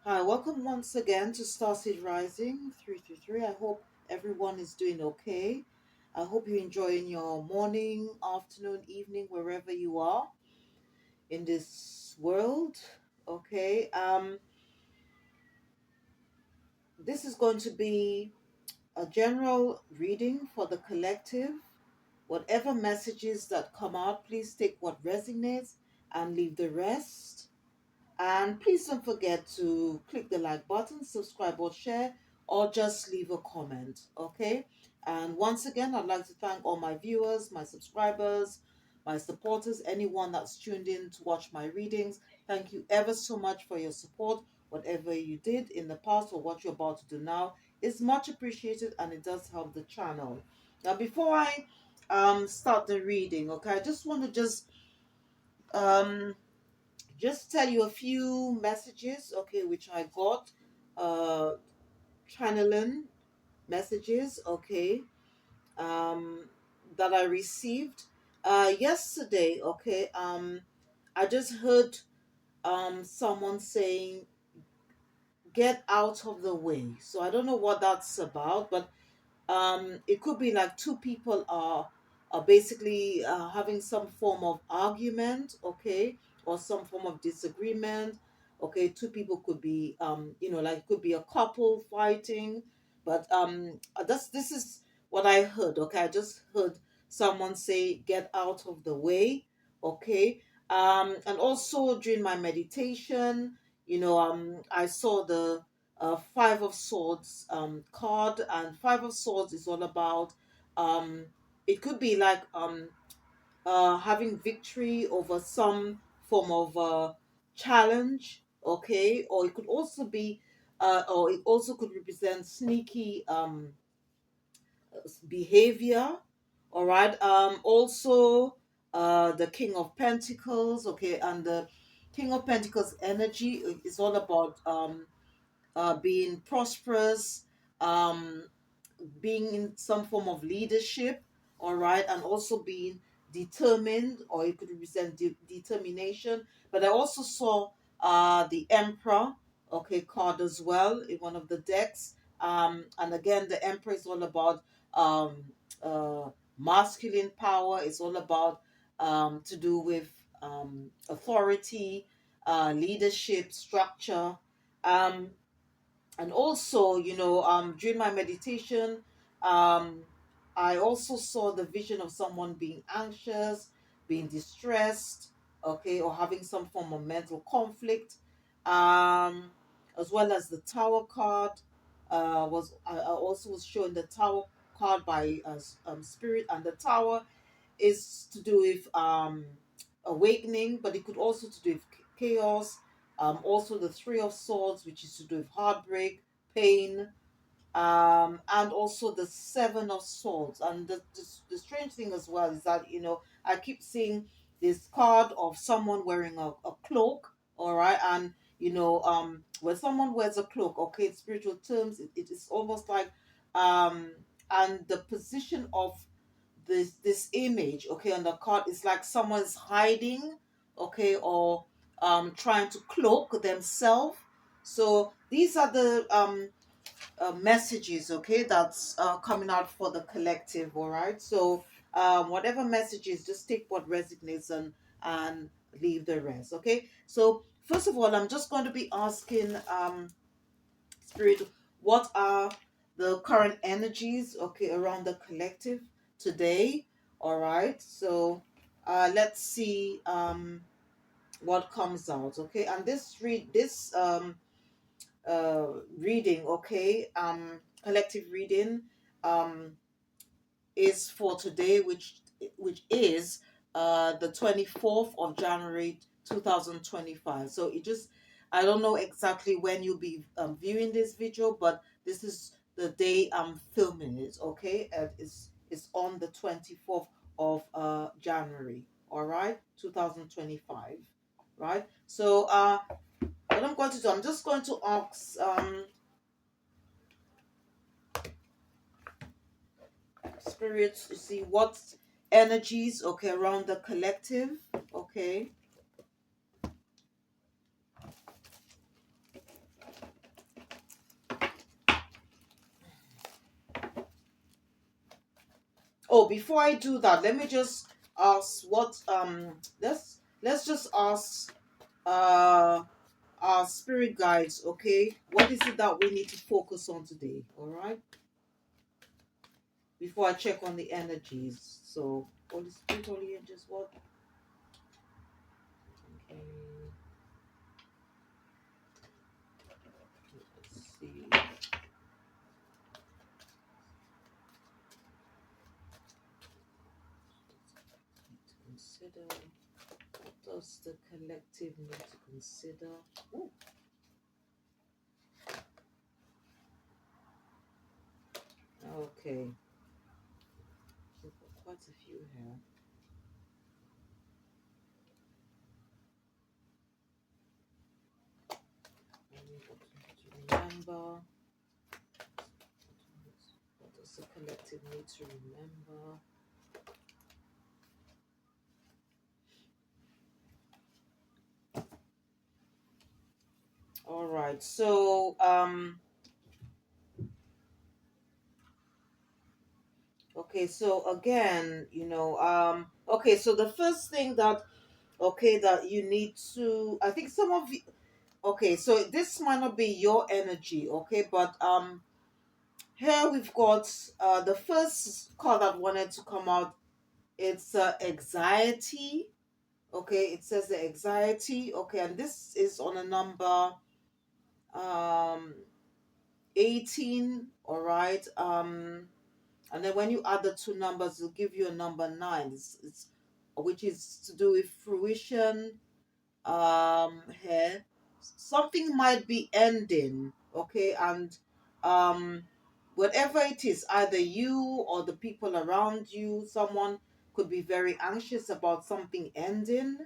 Hi, welcome once again to Starseed Rising 333. I hope everyone is doing okay. I hope you're enjoying your morning, afternoon, evening, wherever you are in this world. Okay. This is going to be a general reading for the collective. Whatever messages that come out, please take what resonates and leave the rest. And please don't forget to click the like button, subscribe or share, or just leave a comment, okay? And once again, I'd like to thank all my viewers, my subscribers, my supporters, anyone that's tuned in to watch my readings. Thank you ever so much for your support. Whatever you did in the past or what you're about to do now is much appreciated and it does help the channel. Now, before I start the reading, okay, I just want to um just tell you a few messages, okay, which I got, uh, channeling messages, okay, um, that I received, yesterday, okay. I just heard, someone saying, "Get out of the way." So I don't know what that's about, but it could be like two people are basically having some form of argument, okay, or some form of disagreement. Okay, two people could be like could be a couple fighting, but this is what I heard. Okay, I just heard someone say, "Get out of the way." Okay. And also during my meditation, I saw the Five of Swords card, and Five of Swords is all about, um, it could be like, having victory over some form of challenge, okay, or it could also be, or it also could represent sneaky behavior. All right. Also, the King of Pentacles, okay, and the King of Pentacles energy is all about being prosperous, um, being in some form of leadership, all right, and also being determined, or it could represent determination. But I also saw the Emperor, okay, card as well in one of the decks. And again, the Emperor is all about um, uh, masculine power. It's all about to do with authority, leadership, structure. Um, and also, during my meditation, um I also saw the vision of someone being anxious, being distressed, okay, or having some form of mental conflict, um as well as the Tower card. Was I also was shown the Tower card by Spirit, and the Tower is to do with awakening, but it could also to do with chaos. Also the Three of Swords, which is to do with heartbreak, pain, and also the Seven of Swords. And the strange thing as well is that I keep seeing this card of someone wearing a cloak, all right, and when someone wears a cloak, okay, in spiritual terms, it is almost like, um, and the position of this image, okay, on the card is like someone's hiding, okay, or trying to cloak themselves. So these are the messages, okay, that's coming out for the collective, all right. So whatever messages, just take what resonates and leave the rest, okay. So first of all, I'm just going to be asking Spirit, what are the current energies, okay, around the collective today? All right. So let's see what comes out, okay. And this reading, okay, collective reading, um is for today, which is the 24th of January 2025. So it just, I don't know exactly when you'll be viewing this video, but this is the day I'm filming it, okay. And it's on the 24th of January, all right, 2025, right. So what I'm going to do, I'm just going to ask spirits to see what energies, okay, around the collective, okay. Oh, before I do that, let me just ask what let's just ask uh our spirit guides, okay? What is it that we need to focus on today? All right, before I check on the energies. So, Holy Spirit, Holy Angels, what? Okay, let's see. Need to consider. What does the collective need to consider? Ooh, okay, we've got quite a few here. And we've got to remember. What does the collective need to remember? All right. So, okay. So again, okay. So the first thing that, okay, that you need to, I think some of you, okay. So this might not be your energy, okay, but here we've got the first card that wanted to come out. It's anxiety. Okay, it says the anxiety. Okay, and this is on a number um 18. All right. And then when you add the two numbers, it'll give you a number 9. It's which is to do with fruition. Here, something might be ending. Okay, and um, whatever it is, either you or the people around you, someone could be very anxious about something ending.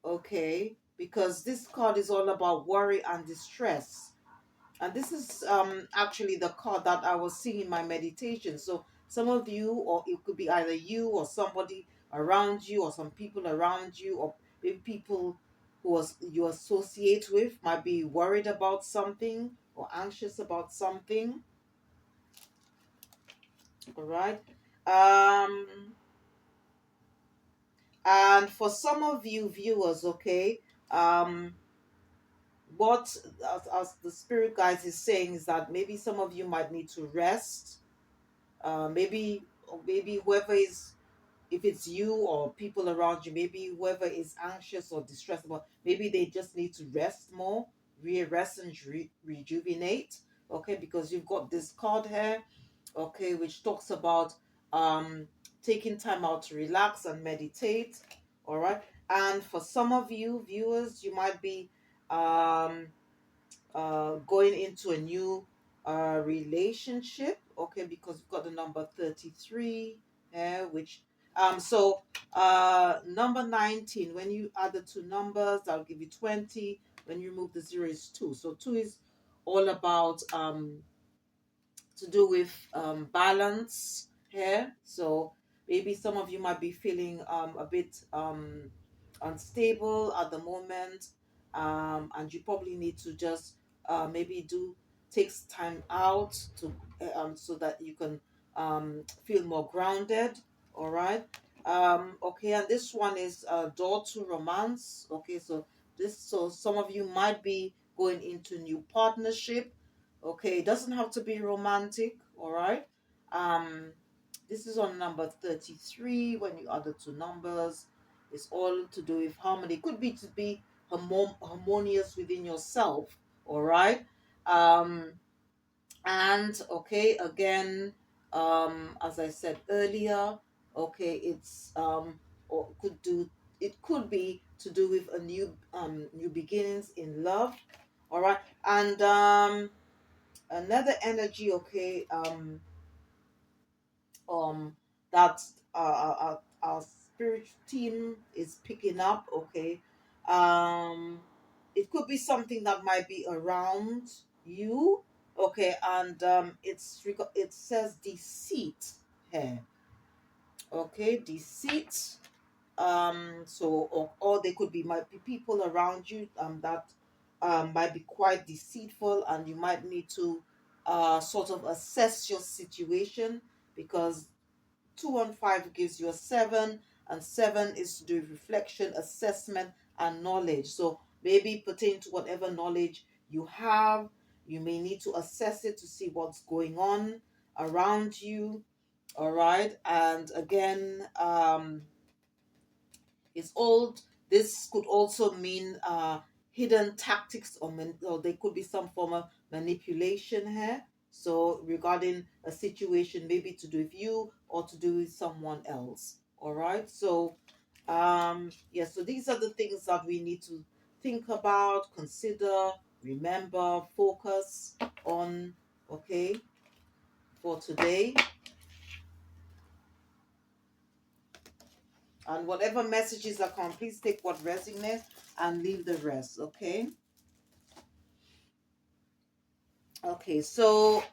Okay, because this card is all about worry and distress. And this is actually the card that I was seeing in my meditation. So some of you, or it could be either you or somebody around you, or some people around you, or maybe people you associate with might be worried about something or anxious about something. All right. Um, and for some of you viewers, okay, um, what as the spirit guides is saying is that maybe some of you might need to rest. Maybe whoever is, if it's you or people around you, maybe whoever is anxious or distressed about, maybe they just need to rest more, rest and rejuvenate. Okay, because you've got this card here, okay, which talks about um taking time out to relax and meditate. All right, and for some of you viewers, you might be um going into a new relationship, okay, because we've got the number 33 here, which so number 19, when you add the two numbers, that'll give you 20. When you remove the zero, is 2. So 2 is all about to do with balance here. So maybe some of you might be feeling a bit unstable at the moment, and you probably need to just maybe do takes time out to so that you can feel more grounded. All right. Okay, and this one is door to romance. Okay, so some of you might be going into new partnership. Okay, it doesn't have to be romantic, all right? Um, this is on number 33. When you add the two numbers, it's all to do with harmony. It could be to be harmonious within yourself, all right? Um, and okay, again, as I said earlier, okay, it's or it could be to do with a new beginnings in love, all right? And another energy, okay, um that our spirit team is picking up, okay, um it could be something that might be around you, okay, and it says deceit here, okay, deceit. So or they could be might be people around you that might be quite deceitful, and you might need to sort of assess your situation, because 2 and 5 gives you a 7, and 7 is to do with reflection, assessment, and knowledge. So maybe pertain to whatever knowledge you have, you may need to assess it to see what's going on around you. All right. And again, it's old. This could also mean hidden tactics, or there could be some form of manipulation here. So regarding a situation, maybe to do with you or to do with someone else. All right. So yeah. So these are the things that we need to think about, consider, remember, focus on. Okay, for today. And whatever messages are come, please take what resonates and leave the rest. Okay. Okay, so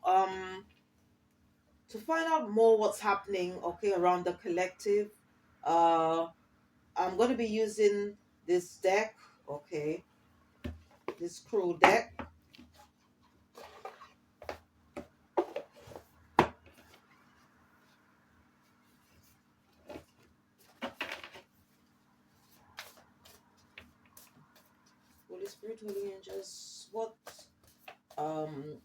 to find out more what's happening, okay, around the collective, uh I'm going to be using this deck, okay, this crow deck. Holy Spirit, Holy Angels, what um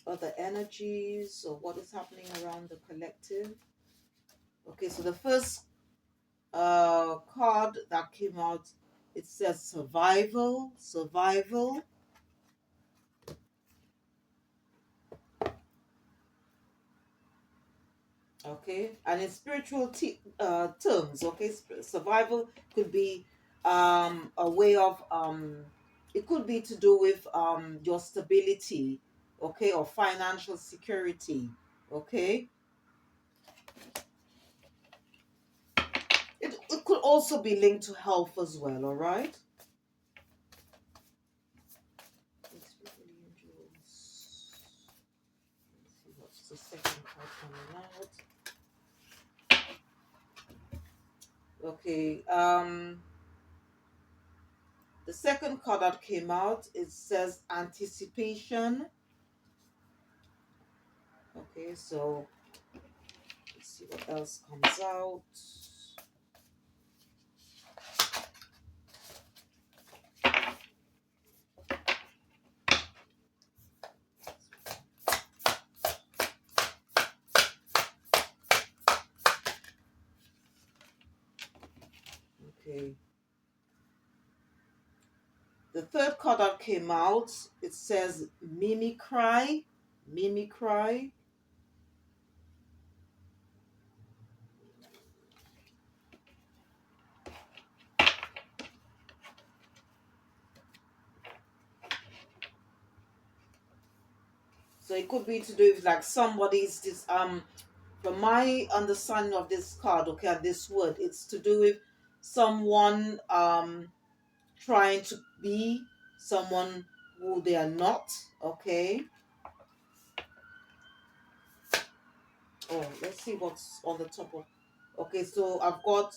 are the energies or what is happening around the collective? Okay, so the first card that came out, it says survival, survival. Okay, and in spiritual terms, okay, survival could be a way of it could be to do with your stability, okay, or financial security, okay. It could also be linked to health as well. All right. Let's see what's the second card coming out. Okay, the second card that came out, it says anticipation. Okay, so let's see what else comes out. Okay, the third card that came out, it says mimicry, mimicry. So it could be to do with like somebody's this from my understanding of this card, okay, and this word, it's to do with someone trying to be someone who they are not, okay. Oh, let's see what's on the top of. Okay, so I've got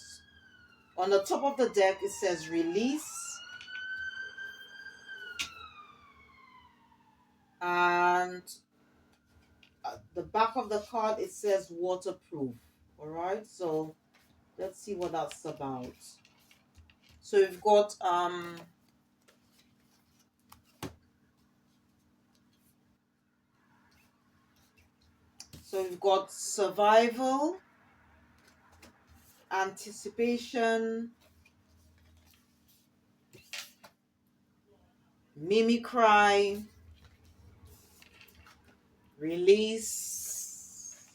on the top of the deck, it says release, and at the back of the card it says waterproof. All right, so let's see what that's about. So we've got survival, anticipation, mimicry, release,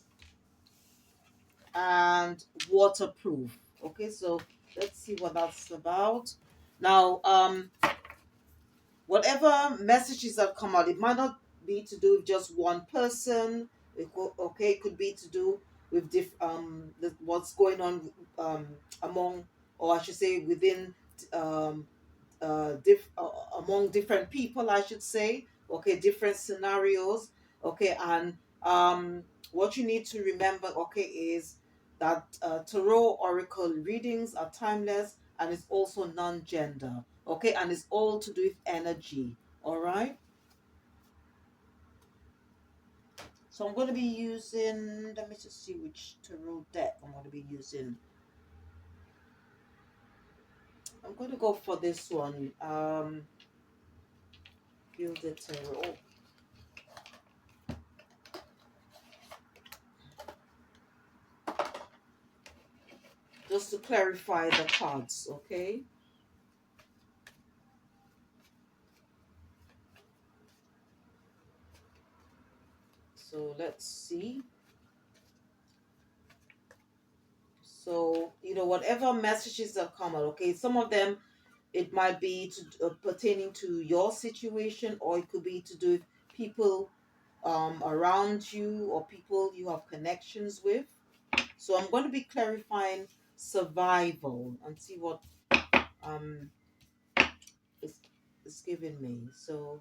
and waterproof. Okay, so let's see what that's about. Now, whatever messages that come out, it might not be to do with just one person. It could be to do with what's going on among, or I should say, within um, among different people, I should say. Okay, different scenarios. Okay, and what you need to remember, okay, is that tarot oracle readings are timeless, and it's also non-gender. Okay, and it's all to do with energy. All right. So I'm going to be using, let me just see which tarot deck I'm going to be using. I'm going to go for this one. Gilded Tarot. Just to clarify the cards, okay? So let's see. So, whatever messages are coming, okay? Some of them, it might be pertaining to your situation, or it could be to do with people around you or people you have connections with. So I'm going to be clarifying survival and see what um is giving me. So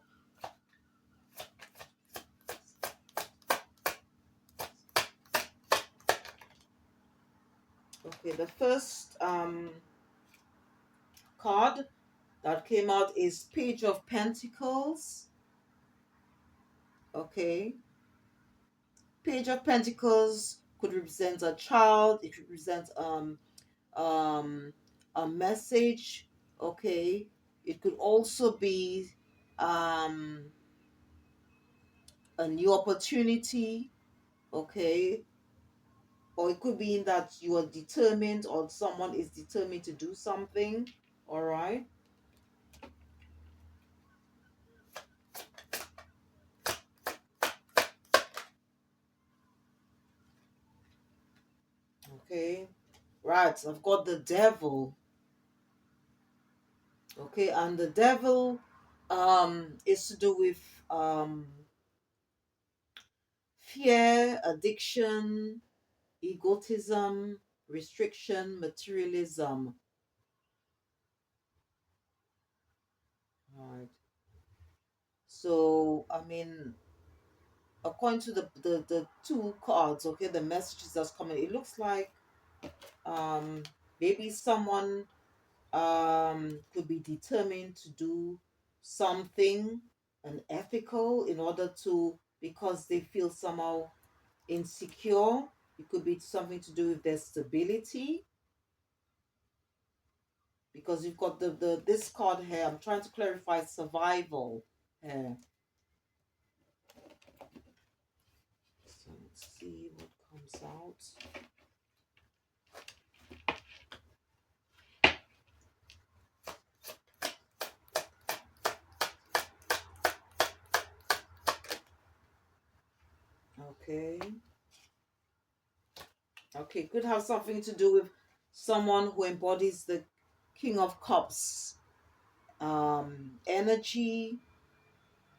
okay, the first card that came out is Page of Pentacles. Okay, Page of Pentacles could represent a child. It represents um a message. Okay, it could also be um a new opportunity. Okay, or it could be in that you are determined or someone is determined to do something. All right. Okay. Right. I've got the devil. Okay. And the devil is to do with fear, addiction, egotism, restriction, materialism. Right. So, I mean, according to the two cards, okay, the messages that's coming, it looks like um maybe someone could be determined to do something unethical in order to, because they feel somehow insecure. It could be something to do with their stability, because you've got the this card here. I'm trying to clarify survival here. So let's see what comes out. Okay. Okay, could have something to do with someone who embodies the King of Cups energy.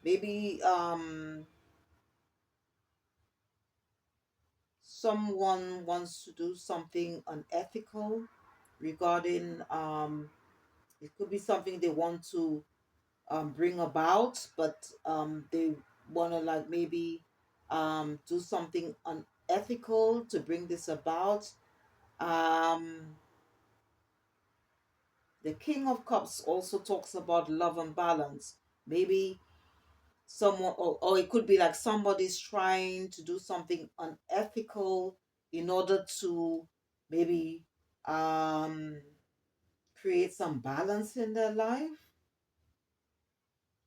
Maybe someone wants to do something unethical regarding it could be something they want to bring about, but they want to like maybe do something unethical to bring this about. um the King of Cups also talks about love and balance. Maybe someone, or it could be like somebody's trying to do something unethical in order to maybe um create some balance in their life,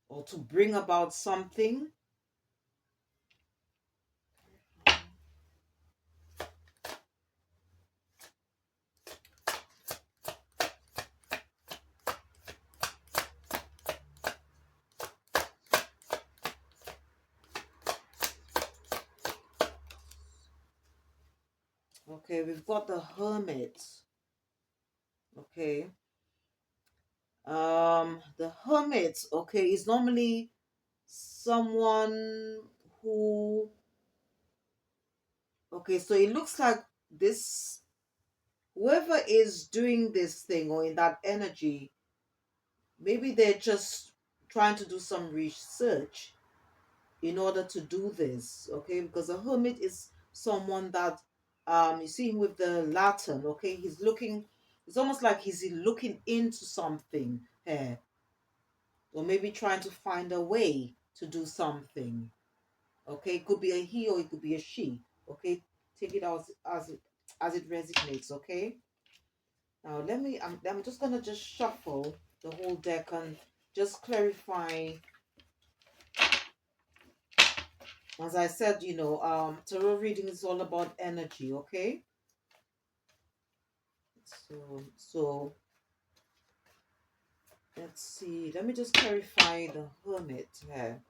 or to bring about something. Okay, we've got the Hermit. Okay, the Hermit, okay, is normally someone who, okay, so it looks like this, whoever is doing this thing or in that energy, maybe they're just trying to do some research in order to do this. Okay, because a hermit is someone that you see him with the lantern. Okay, he's looking, it's almost like he's looking into something here, or maybe trying to find a way to do something. Okay, it could be a he or it could be a she. Okay, take it as it resonates. Okay. Now I'm just gonna just shuffle the whole deck and just clarify. As I said, tarot reading is all about energy. Okay. So let's see. Let me just clarify the Hermit here.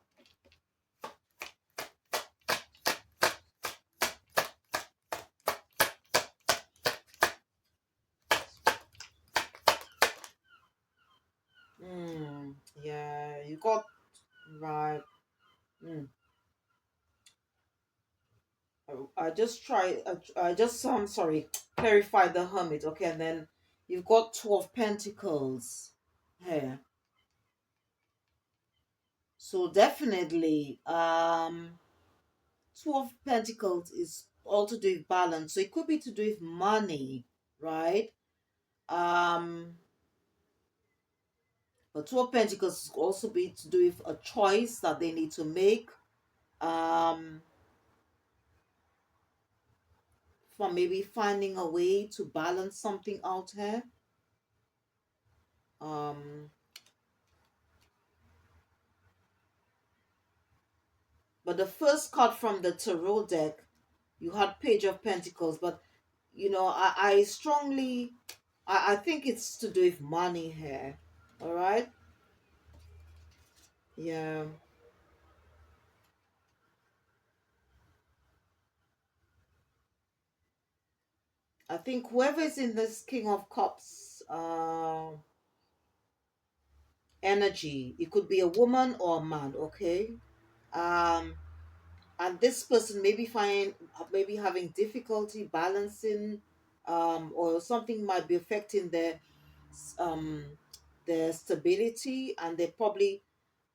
Yeah, you got right. Mm. I just try. I just sorry. Clarify the Hermit. Okay, and then you've got Two of Pentacles here. So definitely, Two of Pentacles is all to do with balance. So it could be to do with money, right? Um, but Two of Pentacles could also be to do with a choice that they need to make. Um, for maybe finding a way to balance something out here. Um, but the first card from the tarot deck, you had Page of Pentacles, but I strongly, I think it's to do with money here. All right. Yeah. I think whoever is in this King of Cups energy, it could be a woman or a man, okay? Um, and this person maybe having difficulty balancing, or something might be affecting um their stability, and they're probably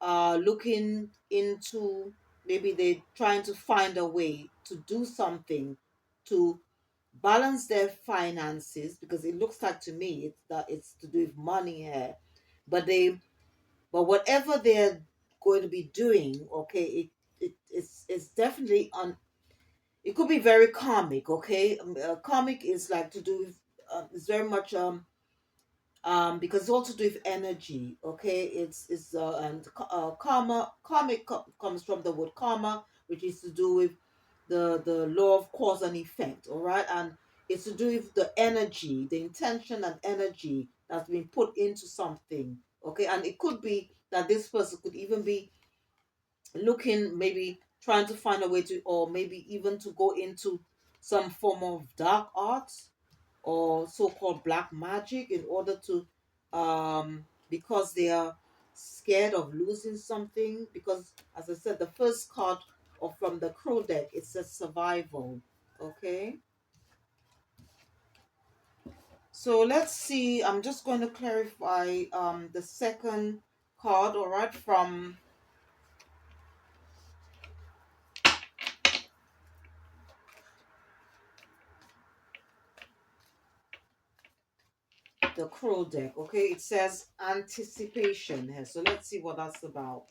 looking into, maybe they're trying to find a way to do something to balance their finances, because it looks like to me it's to do with money here. But whatever they're going to be doing, okay, it's definitely on. It could be very karmic, okay. Karmic is like to do with, it's very much because it's also to do with energy, okay. It's and karmic comes from the word karma, which is to do with the law of cause and effect, all right. And it's to do with the energy, the intention and energy that's been put into something, okay. And it could be that this person could even be looking, maybe trying to find a way to, or maybe even to go into some form of dark arts or so-called black magic, in order to, because they are scared of losing something. Because, as I said, the first card of from the crow deck, it says survival. Okay, so let's see. I'm just going to clarify the second card, all right, from the crow deck. Okay, it says anticipation here, so let's see what that's about.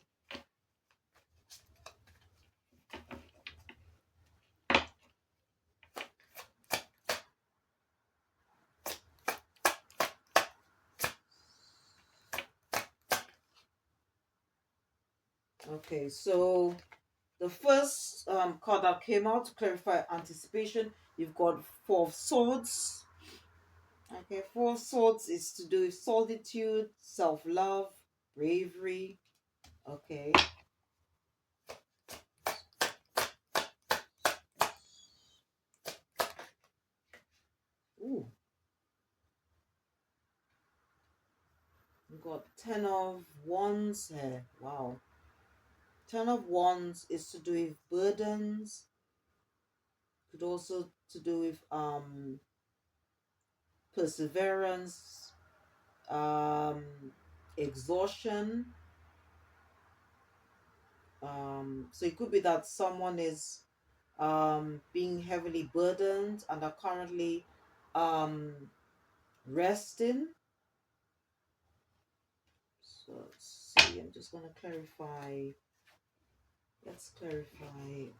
Okay, so the first card that came out to clarify anticipation, you've got Four of Swords. Okay, Four of Swords is to do with solitude, self-love, bravery. Okay. Ooh, you've got Ten of Wands here. Wow. Ten of Wands is to do with burdens. Could also to do with perseverance, um exhaustion. So it could be that someone is being heavily burdened and are currently um, resting. So let's see, I'm just going to clarify. Let's clarify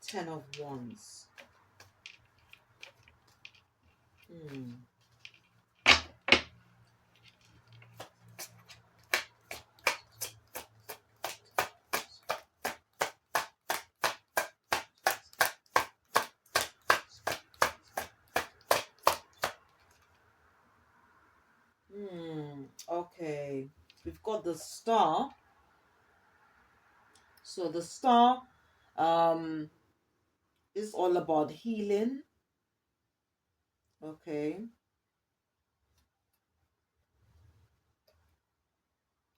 10 of Wands. Hmm. Okay. We've got the Star. So the Star um is all about healing. Okay.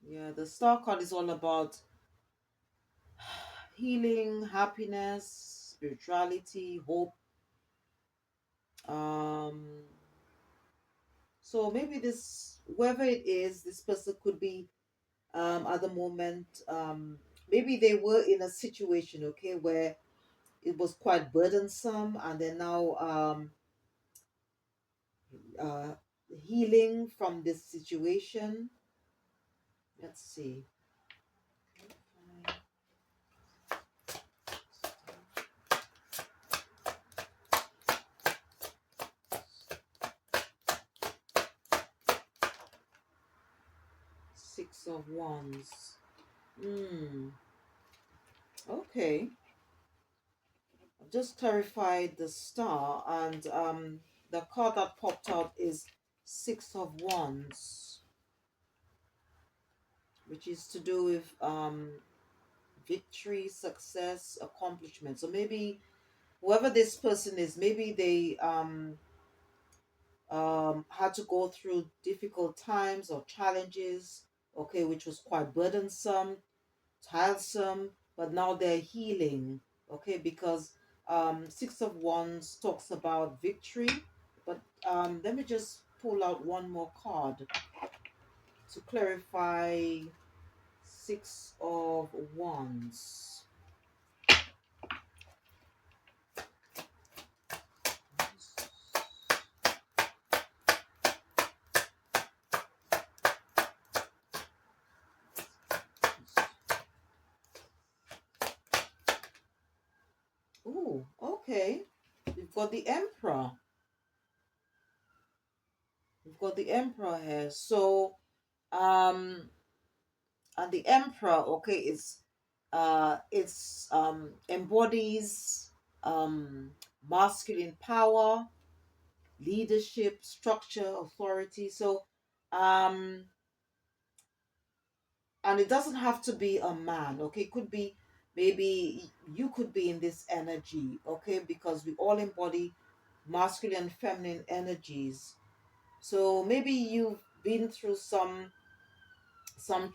Yeah, the Star card is all about healing, happiness, spirituality, hope. Um so maybe this, whoever it is, this person could be at the moment, maybe they were in a situation, okay, where it was quite burdensome, and they're now uh, healing from this situation. Let's see. 6 of Wands. Hmm. Okay. I've just clarified the Star, and the card that popped out is 6 of Wands, which is to do with victory, success, accomplishment. So maybe whoever this person is, maybe they had to go through difficult times or challenges, okay, which was quite burdensome, tiresome, but now they're healing, okay, because 6 of Wands talks about victory. But let me just pull out one more card to clarify 6 of Wands. Oh, okay. We've got the Emperor. We've got the Emperor here. So, and the Emperor, okay, is it's embodies um masculine power, leadership, structure, authority. So, um, and it doesn't have to be a man, okay? It could be, maybe you could be in this energy, okay? Because we all embody masculine and feminine energies. So maybe you've been through some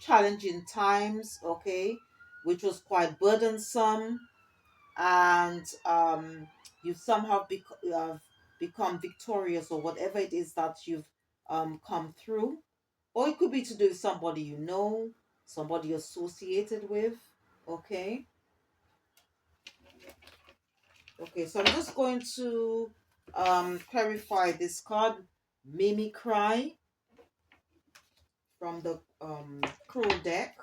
challenging times, okay, which was quite burdensome, and you somehow become victorious, or whatever it is that you've come through. Or it could be to do with somebody you know, somebody you're associated with, okay. Okay, so I'm just going to clarify this card, Mimicry, from the Crow deck.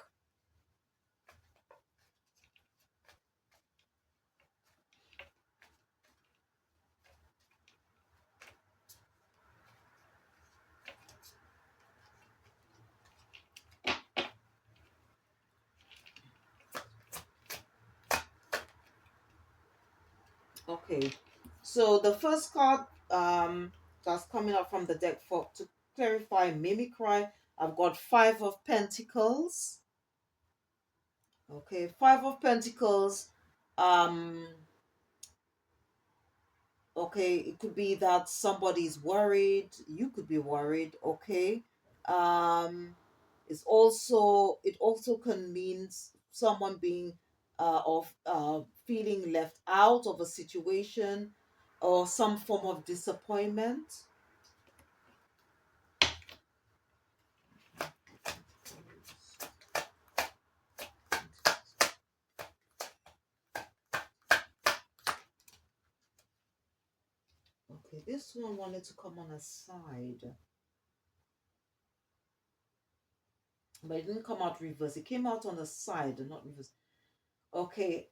Okay, so the first card that's coming up from the deck for to clarify Mimicry, I've got 5 of Pentacles. Okay, 5 of Pentacles. Um, okay, it could be that somebody's worried. You could be worried. Okay, um, it also can mean someone being of feeling left out of a situation, or some form of disappointment. Okay, this one wanted to come on a side, but it didn't come out reverse. It came out on the side and not reverse. Okay.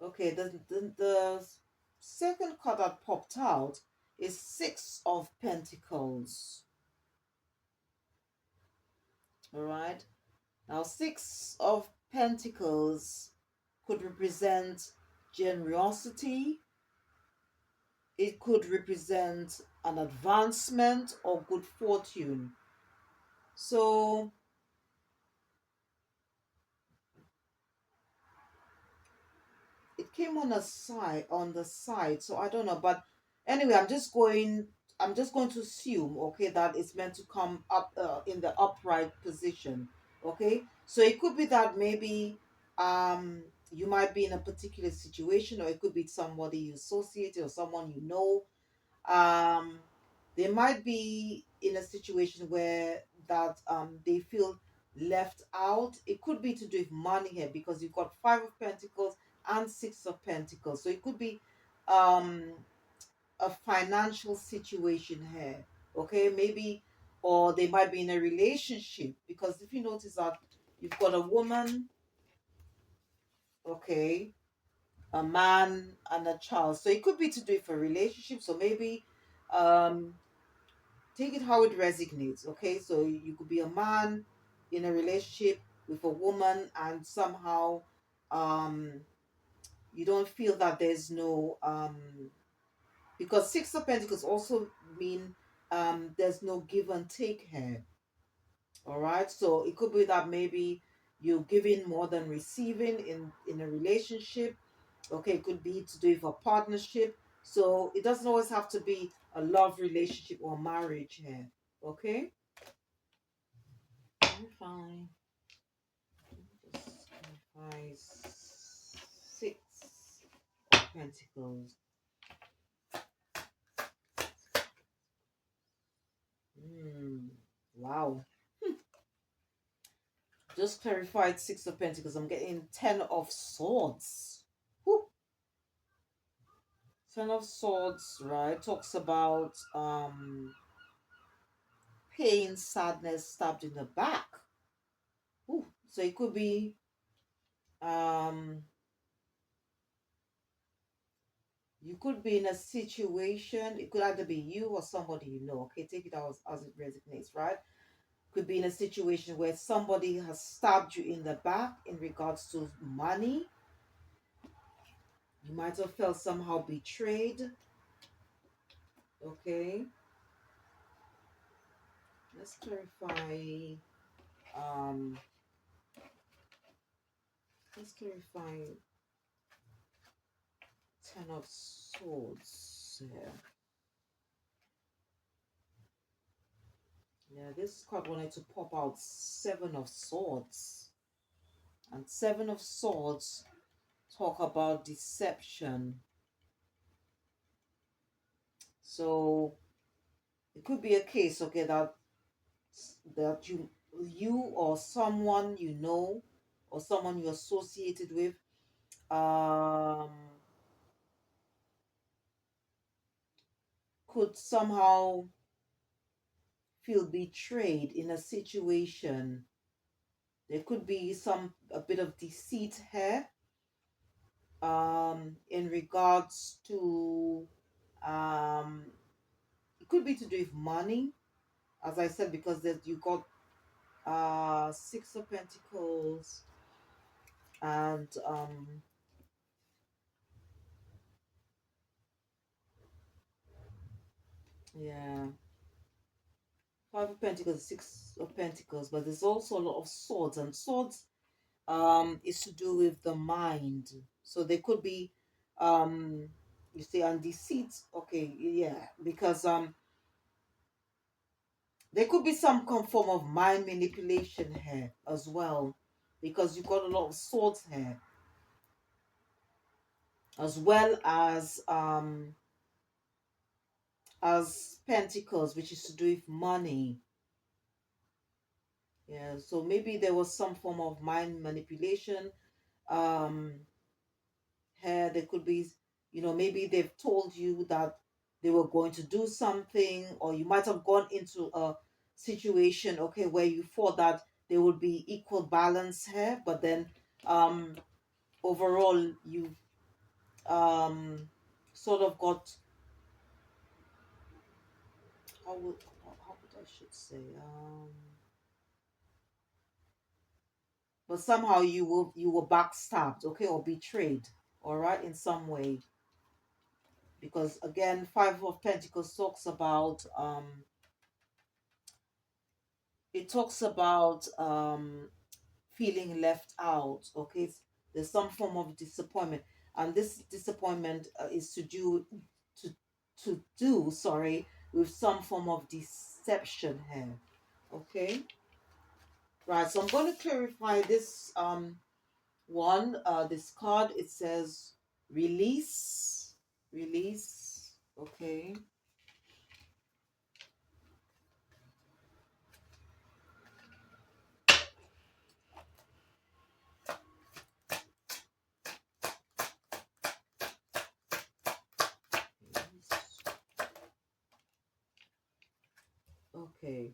Okay. The second card that popped out is Six of Pentacles. All right. Now, Six of Pentacles could represent generosity. It could represent an advancement or good fortune. So it came on a side on the side, so I don't know, but anyway, I'm just going to assume, okay, that it's meant to come up in the upright position. Okay, so it could be that maybe you might be in a particular situation, or it could be somebody you associate or someone you know. um they might be in a situation where that they feel left out. It could be to do with money here, because you've got Five of Pentacles and Six of Pentacles, so it could be um a financial situation here. Okay, maybe, or they might be in a relationship, because if you notice that you've got a woman, okay, a man and a child, so it could be to do with a relationship. So maybe um take it how it resonates. Okay, so you could be a man in a relationship with a woman, and somehow um you don't feel that there's no because Six of Pentacles also mean there's no give and take here. All right, so it could be that maybe you're giving more than receiving in a relationship. Okay, it could be to do with a partnership, so it doesn't always have to be a love relationship or marriage here. Okay. Fine. Just five, Six of Pentacles. Hmm. Wow. Just clarified Six of Pentacles. I'm getting Ten of Swords. Whew. Ten of Swords, right? Talks about pain, sadness, stabbed in the back. Whew. So it could be um you could be in a situation. It could either be you or somebody you know. Okay, take it as it resonates, right? Could be in a situation where somebody has stabbed you in the back in regards to money. You might have felt somehow betrayed. Okay, let's clarify. Um, let's clarify Ten of Swords here. Yeah, this card wanted to pop out Seven of Swords, and Seven of Swords talk about deception. So it could be a case, okay, that you or someone you know or someone you're associated with um could somehow feel betrayed in a situation. There could be some a bit of deceit here in regards to um it could be to do with money, as I said, because that you got Six of Pentacles and yeah, Five of Pentacles, Six of Pentacles, but there's also a lot of swords, and swords is to do with the mind. So there could be um you see, and deceit. Okay, yeah, because there could be some form of mind manipulation here as well, because you got a lot of swords here, as well as pentacles, which is to do with money. Yeah, so maybe there was some form of mind manipulation um here. There could be, maybe they've told you that they were going to do something, or you might have gone into a situation, okay, where you thought that there would be equal balance here, but then um overall you um sort of got, how would I should say, but somehow you were backstabbed, okay, or betrayed, all right, in some way, because again, Five of Pentacles talks about it talks about feeling left out, okay. There's some form of disappointment, and this disappointment is to do, sorry, with some form of deception here, okay. Right, so I'm going to clarify this one, this card. It says release, release, okay. Okay,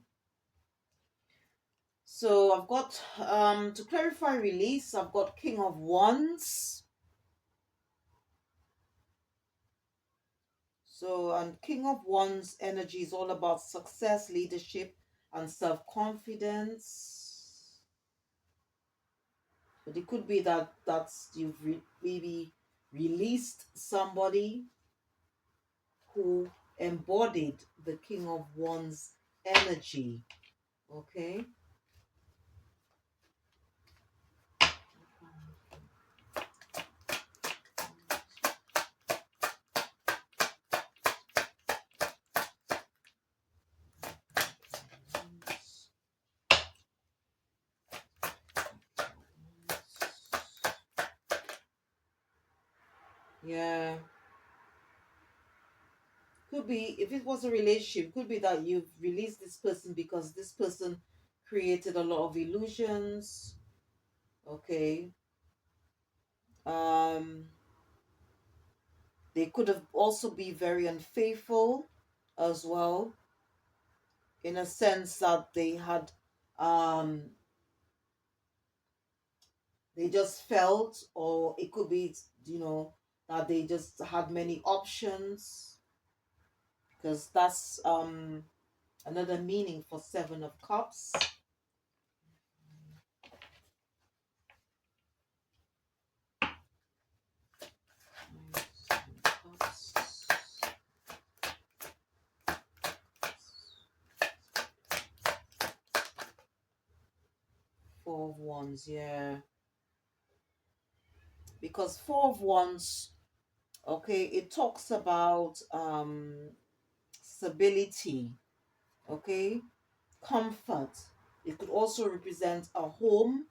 so I've got to clarify release, I've got King of Wands. So, and King of Wands energy is all about success, leadership, and self-confidence. But it could be that you've maybe released somebody who embodied the King of Wands energy. Okay. Yeah. Could be, if it was a relationship, could be that you've released this person because this person created a lot of illusions. Okay. Um, they could have also be very unfaithful as well, in a sense that um they just felt, or it could be, that they just had many options, because that's another meaning for Seven of Cups. Four of Wands, yeah. Because Four of Wands, okay, it talks about stability, okay, comfort. It could also represent a home,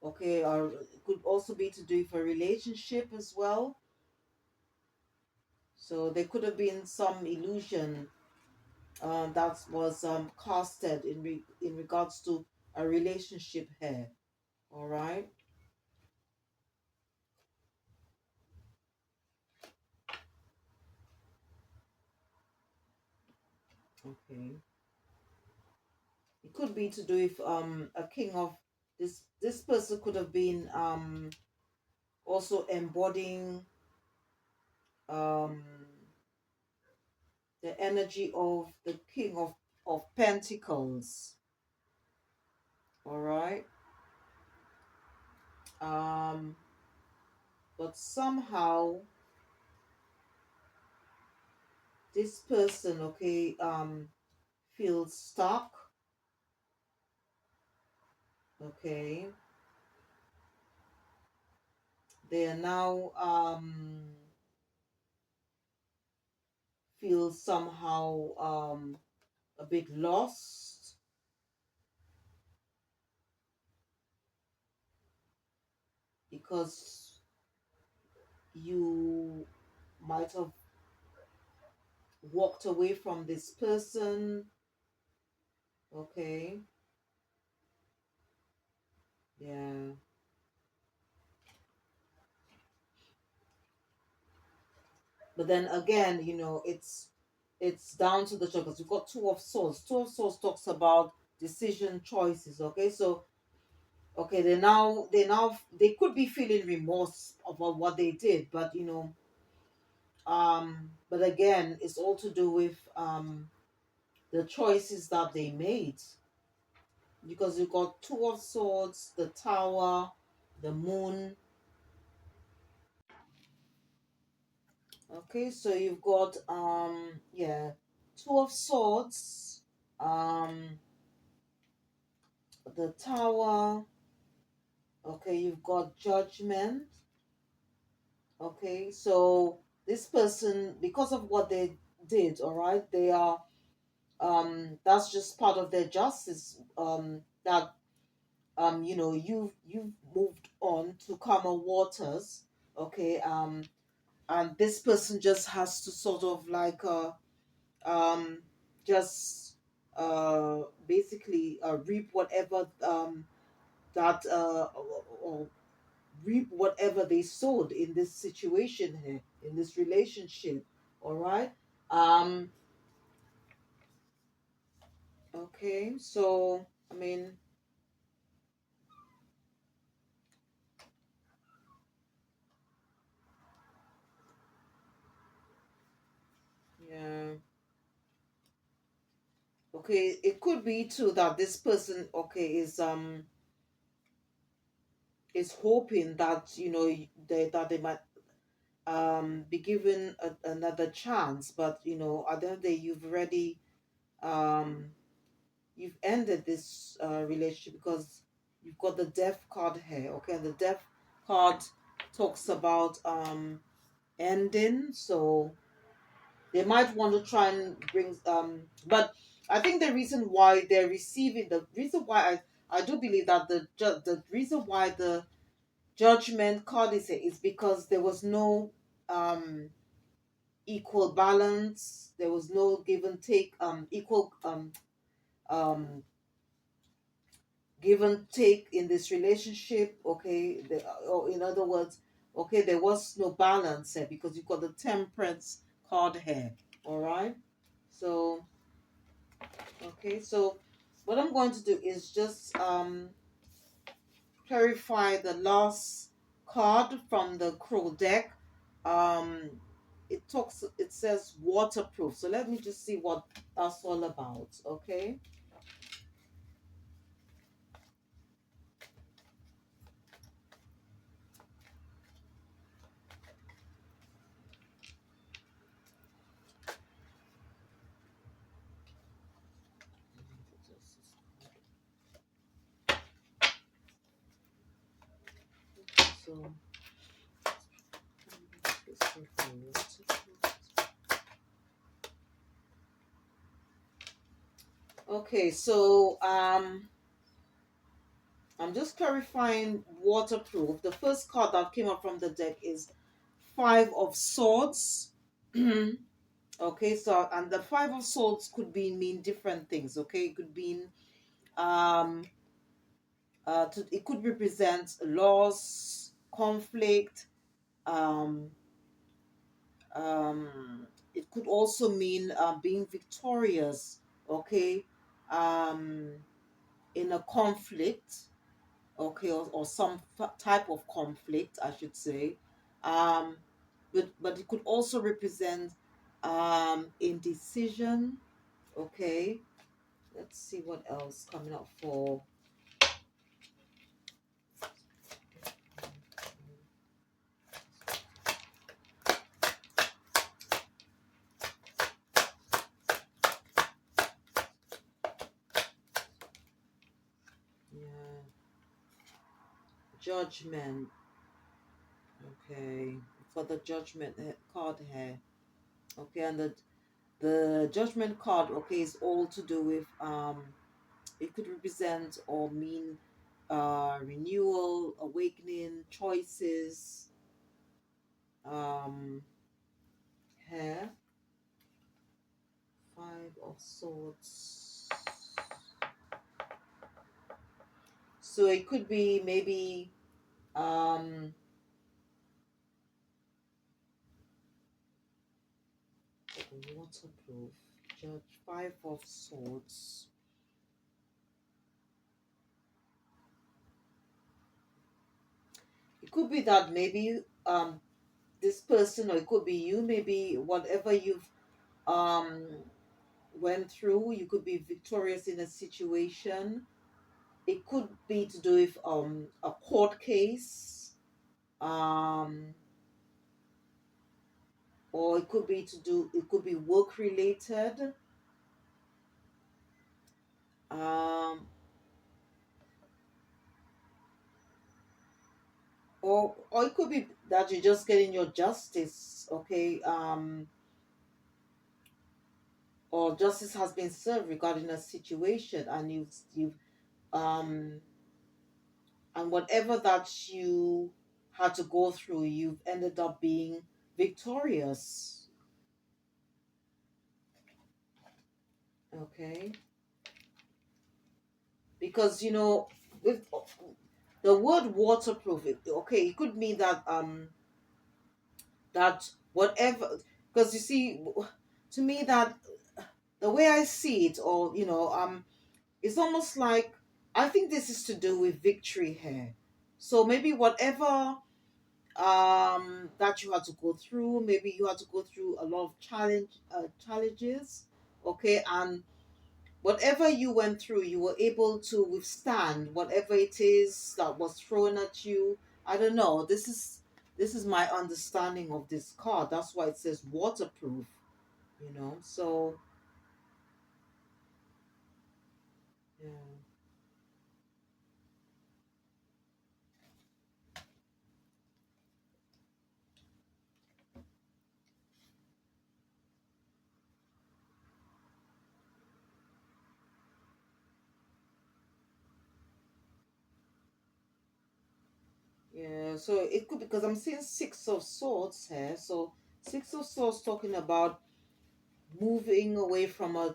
okay, or it could also be to do with a relationship as well. So there could have been some illusion that was casted in regards to a relationship here. All right. Okay. It could be to do with a king of this person could have been also embodying um the energy of the king of pentacles. All right. Um but somehow this person, okay, feels stuck, okay. They are now feel somehow a bit lost, because you might have walked away from this person, okay. Yeah, but then again, it's down to the chakras. We've got Two of Swords. Two of Swords talks about decision choices. Okay, so okay, they could be feeling remorse about what they did, but but again, it's all to do with the choices that they made, because you've got two of swords, the tower, the moon. Okay, so you've got yeah, two of swords, um the tower. Okay, you've got judgment. Okay, so this person, because of what they did, all right, they are that's just part of their justice, that you've moved on to calmer waters. Okay, and this person just has to sort of like um just basically reap whatever that or reap whatever they sowed in this situation here, in this relationship. All right. um okay, so I mean, yeah. Okay, it could be too that this person, okay, is hoping that that they might be given another chance, but at the end of the day, um you've ended this relationship, because you've got the death card here. Okay, and the death card talks about ending, so they might want to try and bring but I think the reason why they're receiving, the reason why I do believe that the reason why the judgment card is here is because there was no um equal balance, there was no give and take, equal um give and take in this relationship. Okay, or in other words, okay, there was no balance here, because you've got the temperance card here. All right, so okay, so what I'm going to do is just clarify the last card from the crow deck. um it says waterproof, so let me just see what that's all about. Okay. So okay, so I'm just clarifying waterproof. The first card that came up from the deck is Five of Swords. Okay, so and the Five of Swords could mean different things. Okay, it could mean um it could represent loss, conflict. Um, it could also mean being victorious. Okay, um, in a conflict. Okay, or some type of conflict, I should say. Um, but it could also represent indecision. Okay, let's see what else coming up for. Yeah, judgment. Okay, for the judgment card here. Okay, and the judgment card, okay, is all to do with it could represent or mean renewal, awakening, choices. Um, here, Five of Swords. So it could be maybe um waterproof. Judge, Five of Swords. it could be that maybe this person, or it could be you, maybe whatever you've um went through, you could be victorious in a situation. It could be to do with a court case, um or it could be work related, um or it could be that you're just getting your justice, okay, or justice has been served regarding a situation, and you've um and whatever that you had to go through, you've ended up being victorious. Okay, because with the word waterproof, okay, it could mean that that whatever, because you see, to me, that the way I see it, or it's almost like, I think this is to do with victory here. So maybe whatever that you had to go through, maybe you had to go through a lot of challenges, okay, and whatever you went through, you were able to withstand whatever it is that was thrown at you. I don't know, this is my understanding of this card. That's why it says waterproof, so yeah. Yeah, so it could, because I'm seeing Six of Swords here. So Six of Swords talking about moving away from a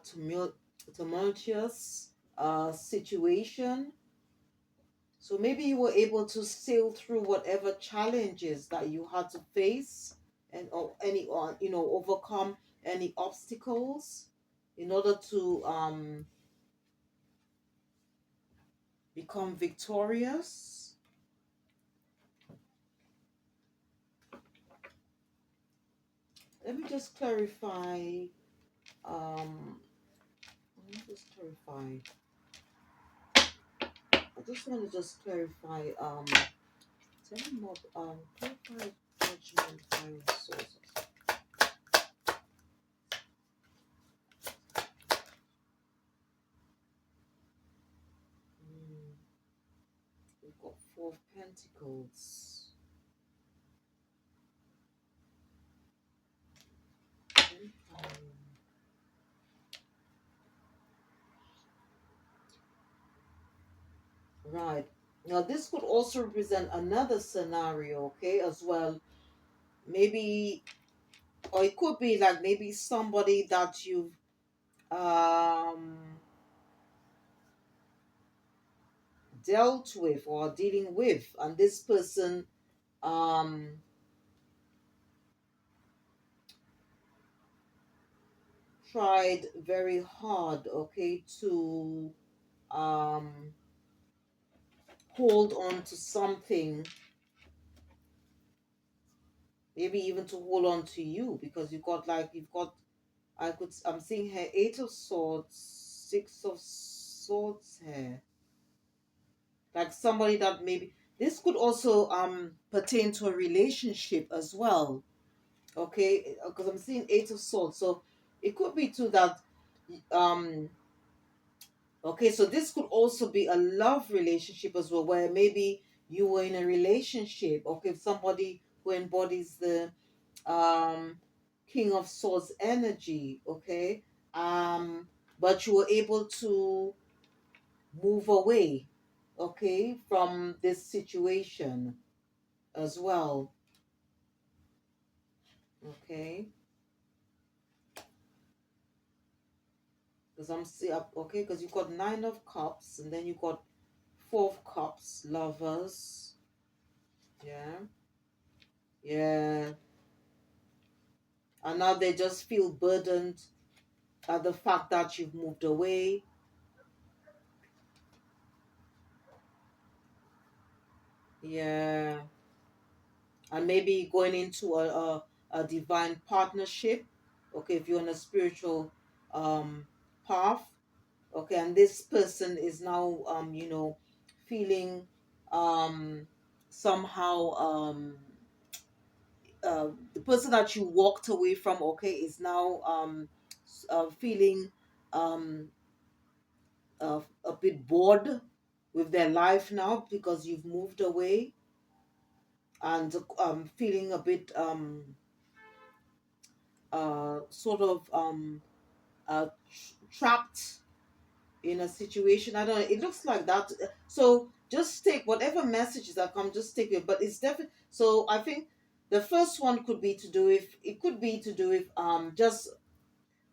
tumultuous situation. So maybe you were able to sail through whatever challenges that you had to face, and or any or overcome any obstacles in order to become victorious. Let me just clarify. Um, let me just clarify. I just want to just clarify. Tell me more. Clarify judgment by resources. Mm, we've got Four of Pentacles. Right. Now, this could also represent another scenario, okay, as well. Maybe, or it could be like maybe somebody that you've um, dealt with or dealing with, and this person um, tried very hard, okay, to um, hold on to something, maybe even to hold on to you, because you've got, I'm seeing here Eight of Swords, Six of Swords here. Like somebody that maybe, this could also pertain to a relationship as well. Okay, because I'm seeing Eight of Swords. So it could be too that um okay, so this could also be a love relationship as well, where maybe you were in a relationship, okay, with somebody who embodies the um King of Swords energy, okay? But you were able to move away, okay, from this situation as well, okay? Because okay, because you've got Nine of Cups, and then you've got Four of Cups, lovers, yeah, yeah, and now they just feel burdened at the fact that you've moved away, yeah. and maybe going into a divine partnership. Okay, if you're on a spiritual path. Okay, and this person is now feeling um somehow the person that you walked away from, okay, is now feeling um a bit bored with their life now because you've moved away, and feeling a bit sort of trapped in a situation. I don't know. It looks like that. So just take whatever messages that come, just take it. But it's definitely, so I think the first one could be to do with, it could be to do with just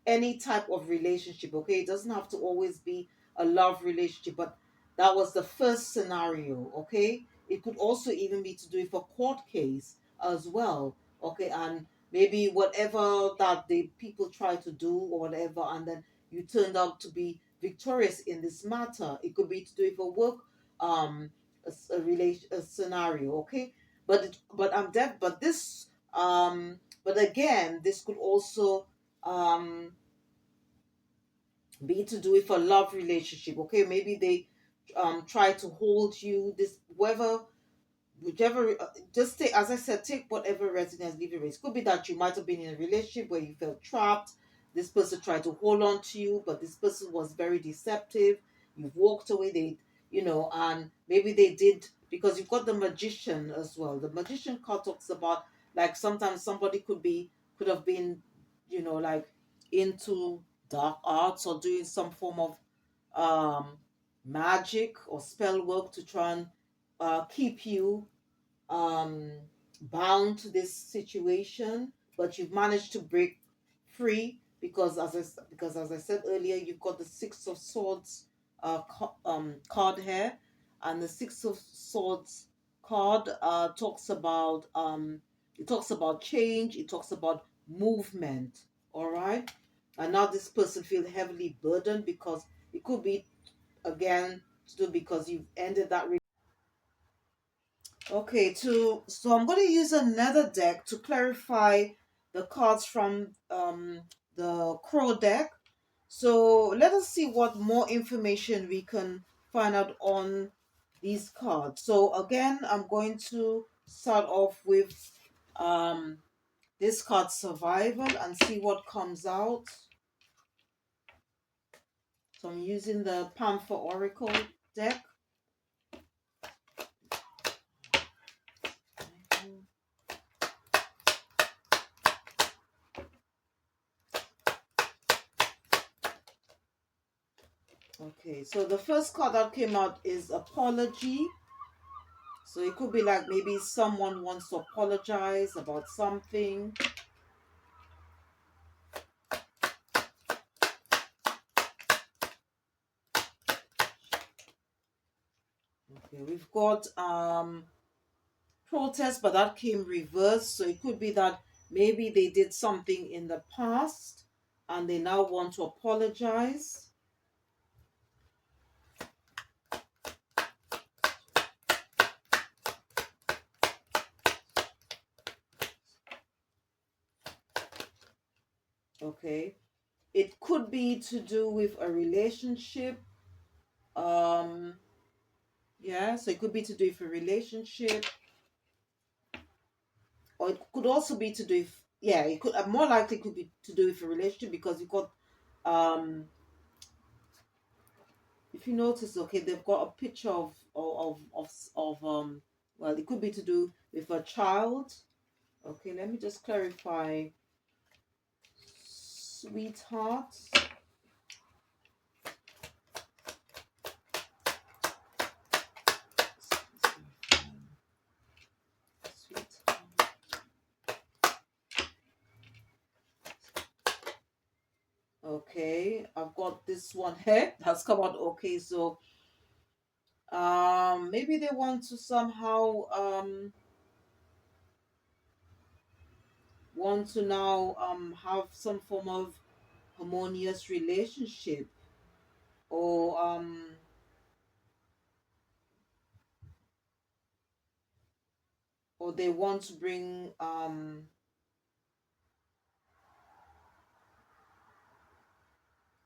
any type of relationship. Okay, it doesn't have to always be a love relationship, but that was the first scenario. Okay, it could also even be to do with a court case as well. Okay, and maybe whatever that the people try to do or whatever, and then you turned out to be victorious in this matter. It could be to do with a work a relation a scenario. Okay, but I'm deaf, but this but again, this could also um be to do with a love relationship. Okay, maybe they try to hold you, this whether whichever just take, as I said, take whatever resonates, leave the rest. Could be that you might have been in a relationship where you felt trapped, this person tried to hold on to you, but this person was very deceptive, you've walked away, they and maybe they did, because you've got the magician as well. The magician card talks about, like, sometimes somebody could have been like into dark arts or doing some form of um magic or spell work to try and keep you um, bound to this situation, but you've managed to break free because, because as I said earlier, you've got the Six of Swords card here, and the Six of Swords card talks about change. It talks about movement. All right, and now this person feels heavily burdened because it could be again to do because you've ended that. Okay, so I'm going to use another deck to clarify the cards from the Crow deck. So let us see what more information we can find out on these cards. So again, I'm going to start off with um this card, Survival, and see what comes out. So I'm using the Panther Oracle deck. Okay, so the first card that came out is Apology. So it could be like maybe someone wants to apologize about something. Okay, we've got protest, but that came reversed. So it could be that maybe they did something in the past and they now want to apologize. Okay. It could be to do with a relationship. Um yeah, so it could be to do with a relationship, or it could also be to do with, yeah, it could more likely could be to do with a relationship because you've got um if you notice, okay, they've got a picture of well, it could be to do with a child. Okay, let me just clarify. Sweetheart. Sweetheart. Okay, I've got this one here that's come out. Okay, so maybe they want to somehow want to now have some form of harmonious relationship, or or they want to bring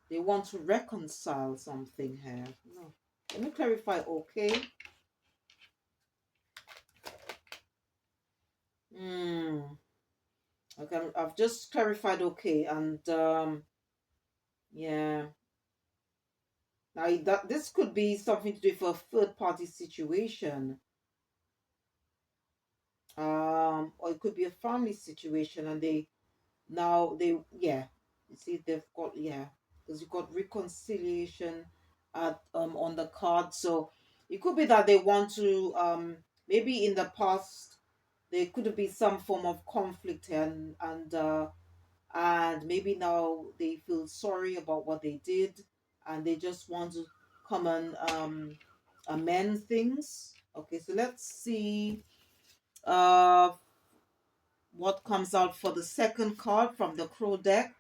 they want to reconcile something here. No. Let me clarify, okay? Hmm. Okay, I've just clarified, okay, and yeah. Now that this could be something to do with a third party situation. Or it could be a family situation, and they now they yeah. You see, they've got, yeah, because you got reconciliation at on the card. So it could be that they want to maybe in the past there could be some form of conflict, and maybe now they feel sorry about what they did, and they just want to come and amend things. Okay, so let's see uh what comes out for the second card from the crow deck,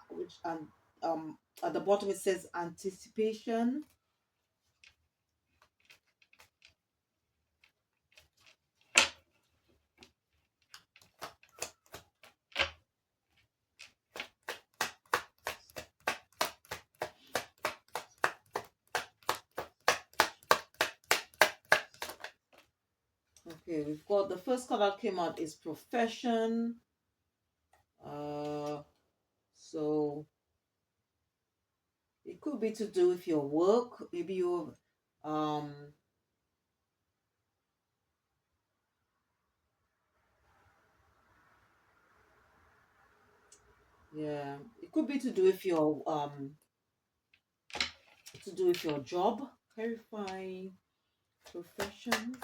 which at the bottom it says anticipation. Okay, we've got the first card that came out is profession. uh so it could be to do with your work. Maybe you um yeah, it could be to do with your job. Clarify profession.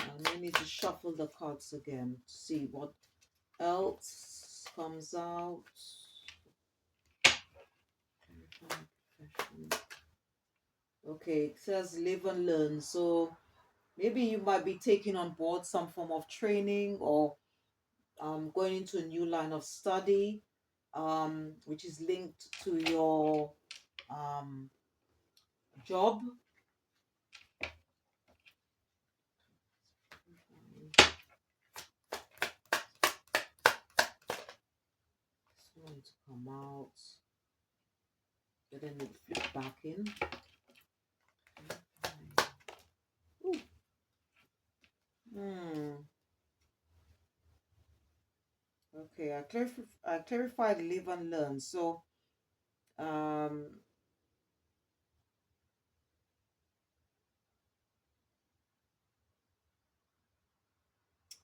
And we need to shuffle the cards again to see what else comes out. Okay, it says live and learn. So maybe you might be taking on board some form of training, or going into a new line of study, which is linked to your um, job. It's going to come out, but then it flip back in. Ooh. Hmm. Okay, I clarified live and learn. So um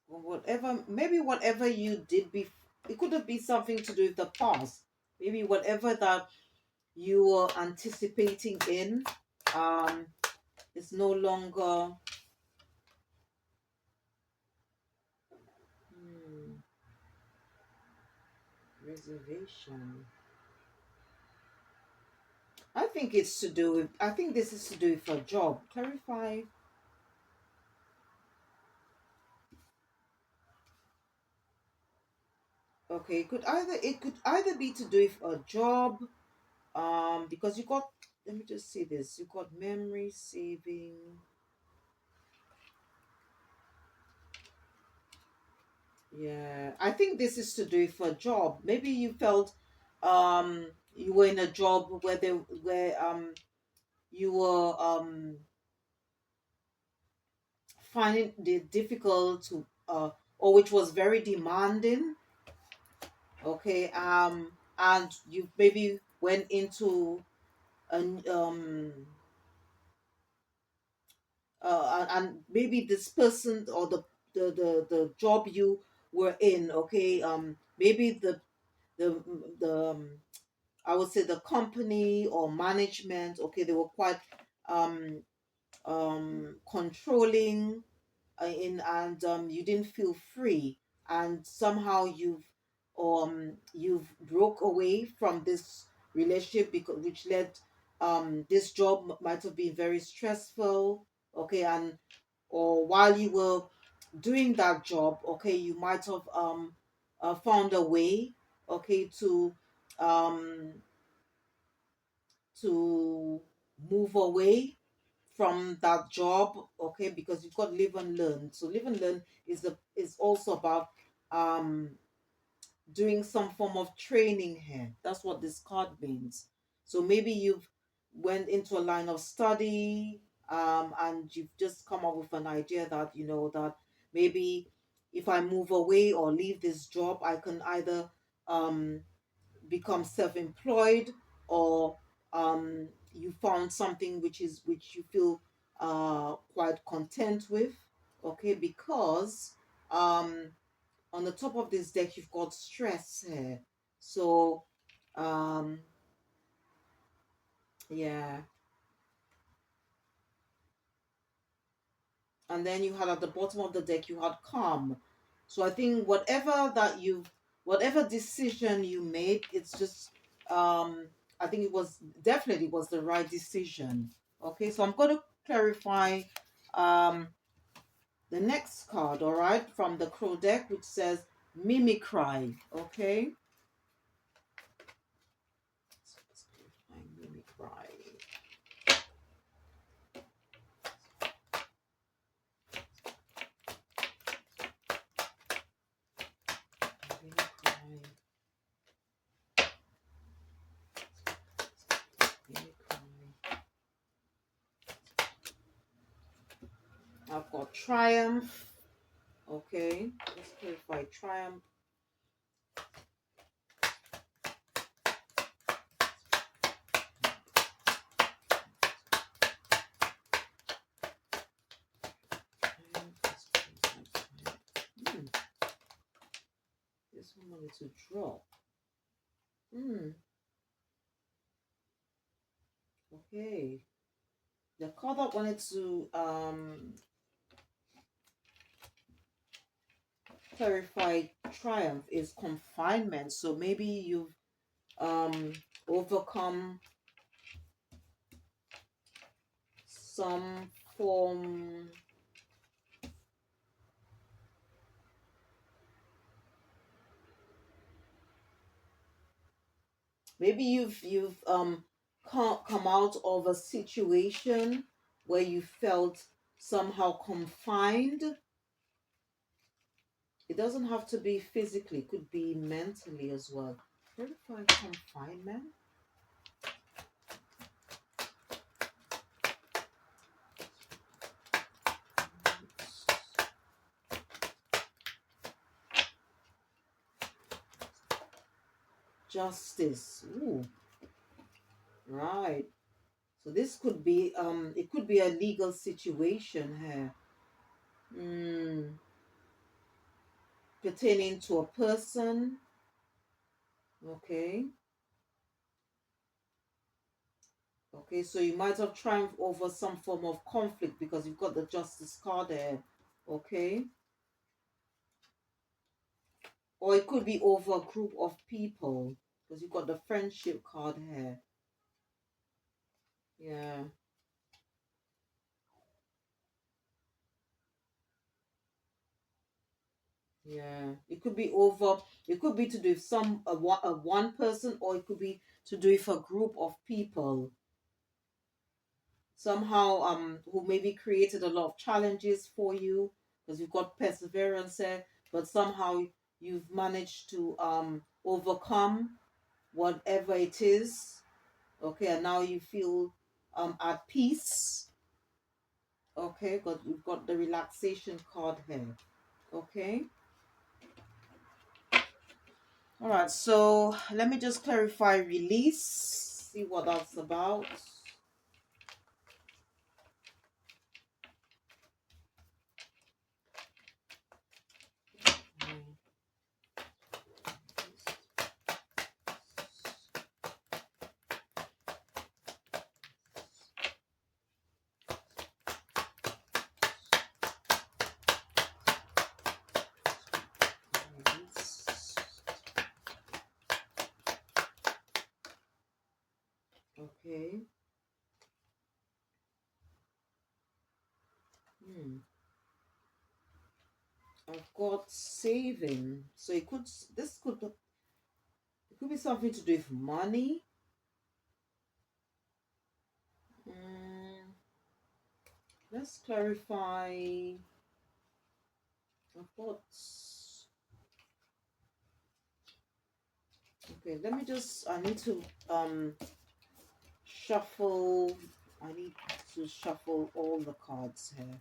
whatever, maybe whatever you did before, it could have been something to do with the past. Maybe whatever that you were anticipating in um is no longer. Hmm, reservation. I think this is to do with a job. Clarify. Okay, it could either be to do with a job, because you got, let me just see this, you got memory saving. Yeah, I think this is to do with a job. Maybe you felt you were in a job where you were finding it difficult to or which was very demanding. Okay, and you maybe went into an and maybe this person, or the job you were in, okay, maybe the the I would say the company or management, okay, they were quite um controlling, and you didn't feel free, and somehow you've broke away from this relationship, because which led this job might have been very stressful, okay, and or while you were doing that job, okay, you might have found a way, okay, um to move away from that job, okay, because you've got live and learn. So live and learn is also about um doing some form of training here. That's what this card means. So maybe you've went into a line of study, and you've just come up with an idea that that maybe if I move away or leave this job, I can either um, become self-employed, or you found something which you feel quite content with. Okay, because um, on the top of this deck you've got stress here. So um yeah, and then you had at the bottom of the deck you had calm. So I think whatever decision you made, it's just I think it was definitely was the right decision. Okay, so I'm going to clarify um the next card, all right, from the crow deck, which says mimicry. Okay, so let's clarify mimicry. I've got triumph. Okay, let's clarify triumph. Hmm, this one wanted to drop. Okay. The card that wanted to clarify triumph is confinement. So maybe you've overcome some form. Maybe you've come out of a situation where you felt somehow confined. It doesn't have to be physically, it could be mentally as well. Verify confinement. Justice. Ooh, right. So this could be it could be a legal situation here. Mm, pertaining to a person. Okay. Okay, so you might have triumphed over some form of conflict because you've got the justice card there. Okay. Or it could be over a group of people because you've got the friendship card here. Yeah. Yeah, it could be over. It could be to do with one person, or it could be to do with a group of people. Somehow, who maybe created a lot of challenges for you because you've got perseverance there, but somehow you've managed to overcome whatever it is. Okay, and now you feel at peace. Okay, but we've got the relaxation card here. Okay. All right, so let me just clarify release, see what that's about. Okay. Hmm. I've got saving, so it could. This could. Could be something to do with money. Mm, let's clarify. I thought. Okay, let me just. I need to shuffle. I need to shuffle all the cards here.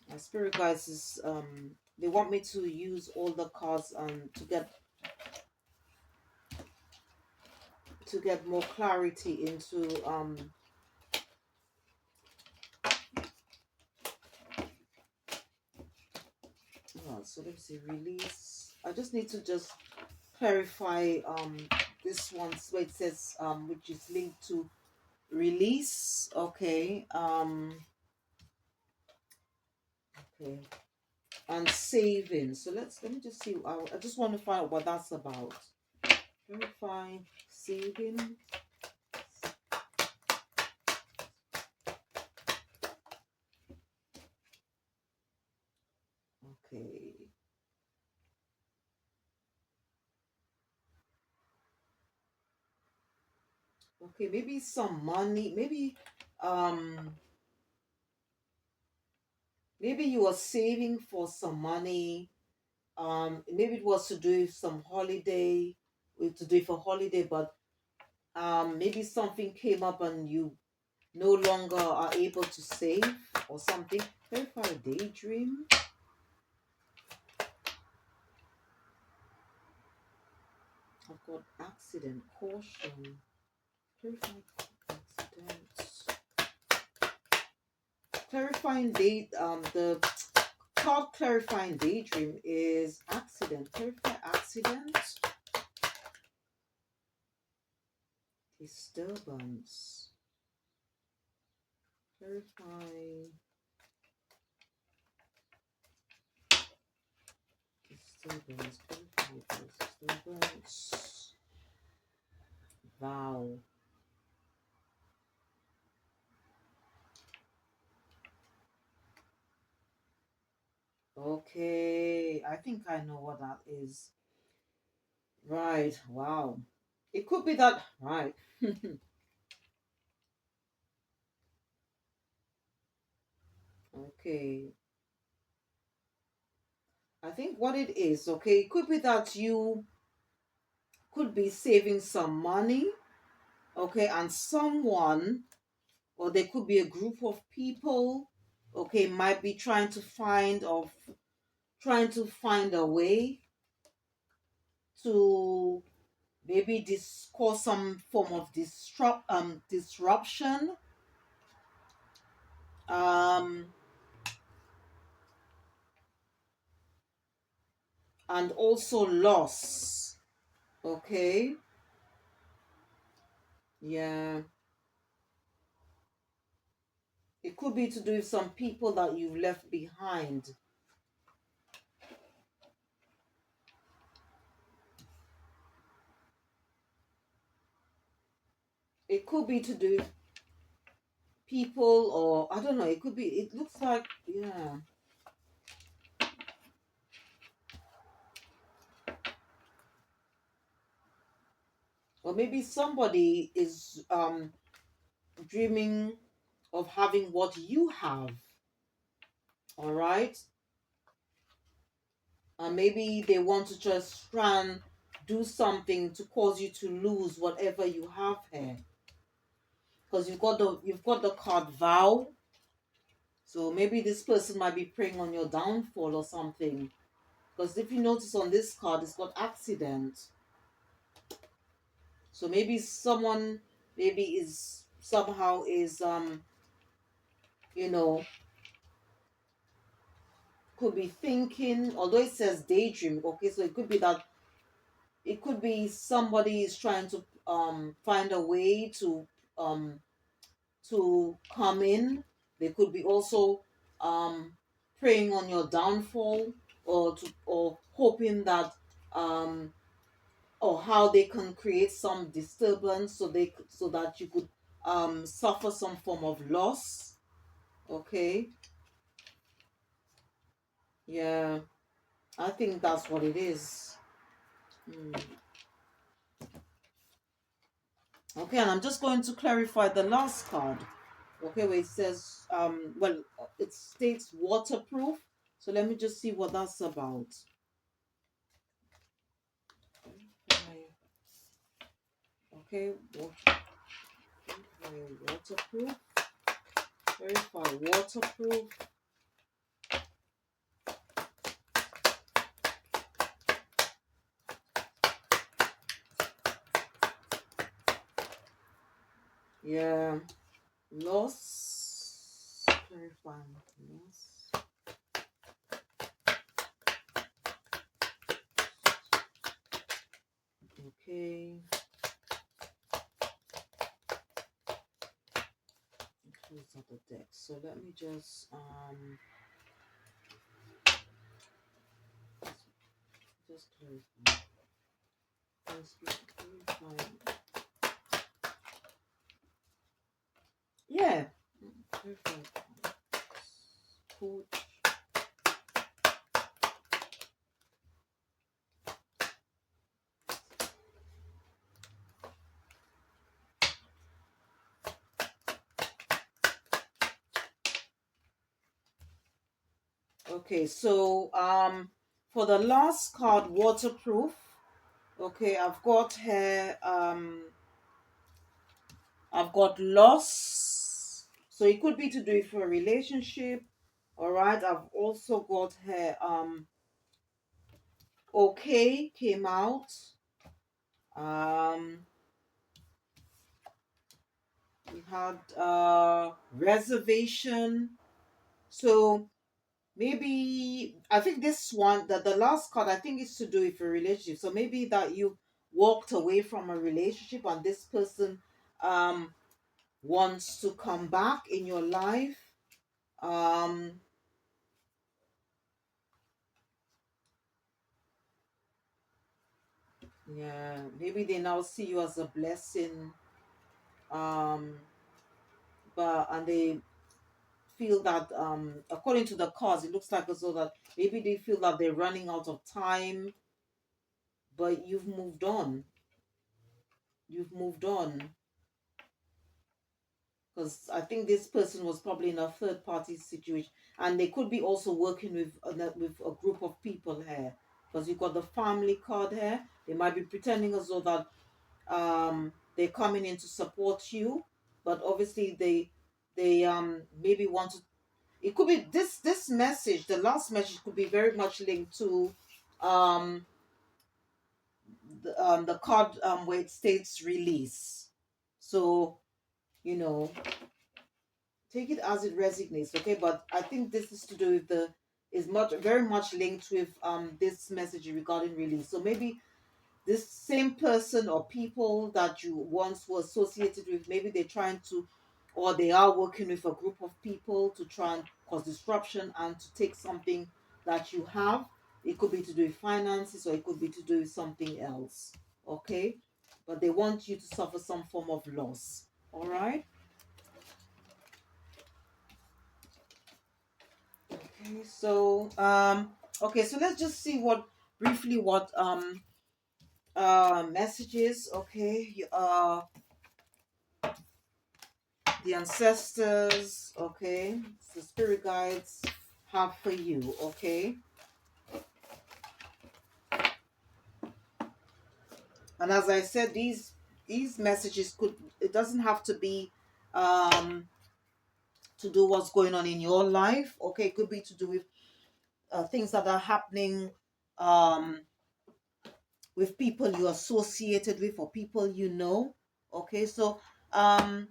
My spirit guides is they want me to use all the cards to get more clarity into so let me see, release. I just need to just clarify this one where it says which is linked to release. Okay. Okay. And saving. So let me just see. I just want to find out what that's about. Clarify, saving. Okay. Okay, maybe some money. Maybe you were saving for some money. Maybe it was to do with some holiday, to do for holiday, but maybe something came up and you no longer are able to save or something. Clarify a daydream. I've got accident, caution. Clarify accidents. Clarifying date. The card clarifying daydream is accident. Clarify accident. Disturbance. Clarify disturbance. Clarify disturbance. Vow. Okay, I think I know what that is. Right, wow. It could be that, right. Okay. I think what it is, okay, it could be that you could be saving some money, okay, and someone, or there could be a group of people, okay, might be trying to find a way to maybe cause some form of disruption, um and also loss. Okay. Yeah. It could be to do with some people that you've left behind. It could be to do with people, or I don't know, it could be, it looks like, yeah. Or maybe somebody is dreaming of having what you have. All right. And maybe they want to just try and do something to cause you to lose whatever you have here. Because you've got the card vow. So maybe this person might be preying on your downfall or something. Because if you notice on this card, it's got accident. So maybe someone maybe is somehow is you know could be thinking, although it says daydream, okay, so it could be that it could be somebody is trying to find a way um come in. They could be also preying on your downfall, or hoping that um or how they can create some disturbance so that you could suffer some form of loss. Okay. Yeah, I think that's what it is. Mm. Okay, and I'm just going to clarify the last card. Okay, where it says, well, it states waterproof. So let me just see what that's about. Okay, waterproof. Verify waterproof. Yeah, loss. Verify loss. Okay. Close out the deck. So let me just clarify. Clarify. Yeah. Clarify. Coach. Okay, so for the last card, waterproof. Okay, I've got loss. So it could be to do with a relationship. All right, I've also got her okay came out. Um we had reservation. So maybe I think this one, that the last card, I think is to do with a relationship. So maybe that you walked away from a relationship and this person um wants to come back in your life. Um yeah, maybe they now see you as a blessing. Um but and they feel that according to the cards, it looks like as though that maybe they feel that they're running out of time, but you've moved on. You've moved on. Because I think this person was probably in a third party situation, and they could be also working with a group of people here. Because you've got the family card here, they might be pretending as though that they're coming in to support you, but obviously they maybe want to. It could be this message. The last message could be very much linked to um the card where it states release. So you know, take it as it resonates, okay? But I think this is to do with the is much very much linked with this message regarding release. So maybe this same person or people that you once were associated with, maybe they're trying to, or they are working with a group of people to try and cause disruption and to take something that you have. It could be to do with finances, or it could be to do with something else, okay? But they want you to suffer some form of loss, all right? Okay, so so let's just see what briefly what messages, okay, the ancestors, okay, the spirit guides have for you, okay. And as I said, these messages could, it doesn't have to be um to do what's going on in your life, okay. It could be to do with things that are happening um with people you're associated with or people you know, okay. Um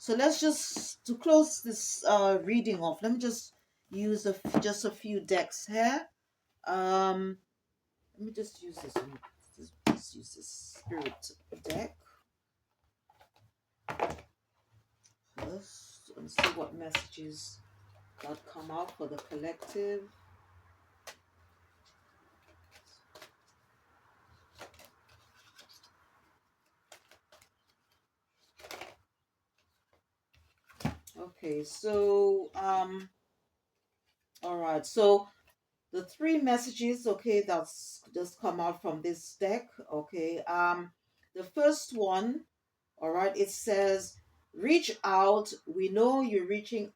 so let's just, to close this reading off, let me just use just a few decks here. Let me just use this one. Let's use this spirit deck first and see what messages that come out for the collective. Okay, so all right, so the three messages, okay, that's just come out from this deck, okay. The first one, all right, it says, reach out. We know you're reaching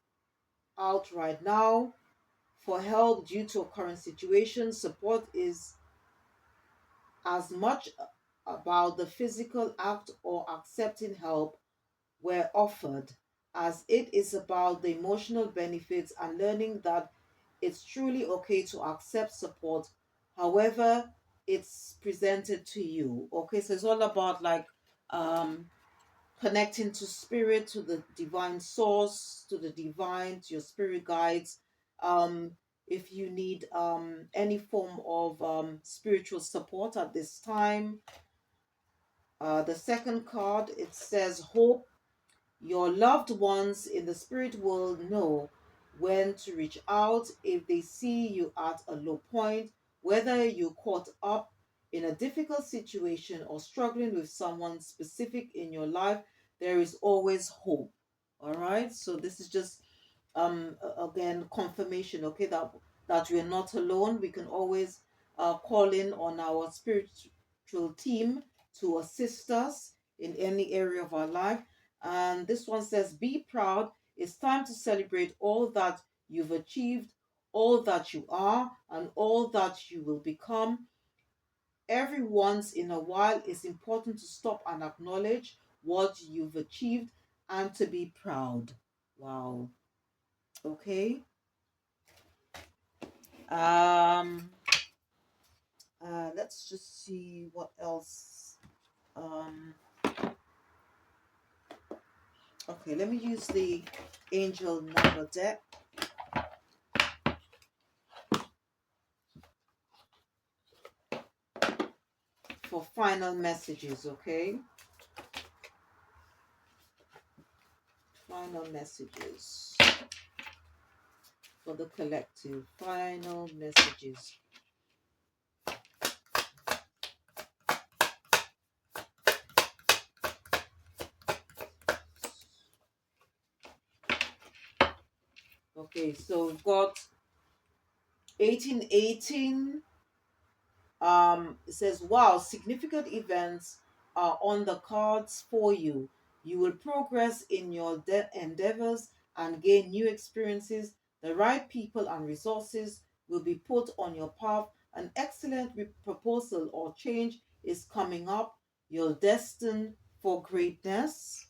out right now for help due to a current situation. Support is as much about the physical act or accepting help were offered as it is about the emotional benefits and learning that it's truly okay to accept support however it's presented to you. Okay, so it's all about like um connecting to spirit, to the divine source, to the divine, to your spirit guides. If you need any form of spiritual support at this time. The second card, it says hope. Your loved ones in the spirit world know when to reach out if they see you at a low point, whether you're caught up in a difficult situation or struggling with someone specific in your life, there is always hope. All right. So this is just again confirmation, okay, that we're not alone. We can always call in on our spiritual team to assist us in any area of our life. And this one says, be proud. It's time to celebrate all that you've achieved, all that you are, and all that you will become. Every once in a while, it's important to stop and acknowledge what you've achieved and to be proud. Wow. Okay. Um, let's just see what else. Um, okay, let me use the angel number deck for final messages, okay? Final messages for the collective. Final messages. Okay, so we've got 1818. It says, wow, significant events are on the cards for you. You will progress in your endeavors and gain new experiences. The right people and resources will be put on your path. An excellent proposal or change is coming up. You're destined for greatness.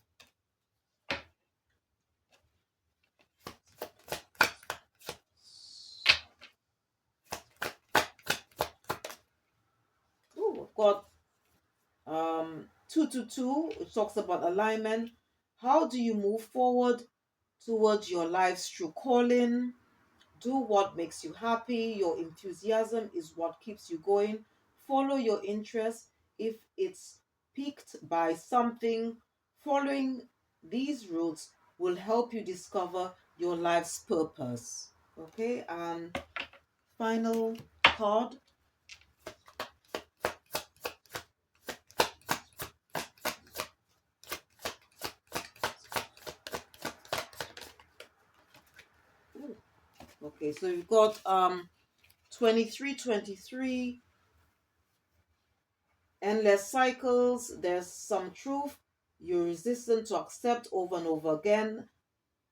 Oh, we've got 222, which talks about alignment. How do you move forward towards your life's true calling? Do what makes you happy. Your enthusiasm is what keeps you going. Follow your interest if it's piqued by something. Following these routes will help you discover your life's purpose. Okay, and final card. Ooh, okay, so you've got 2323, endless cycles. There's some truth you're resistant to accept over and over again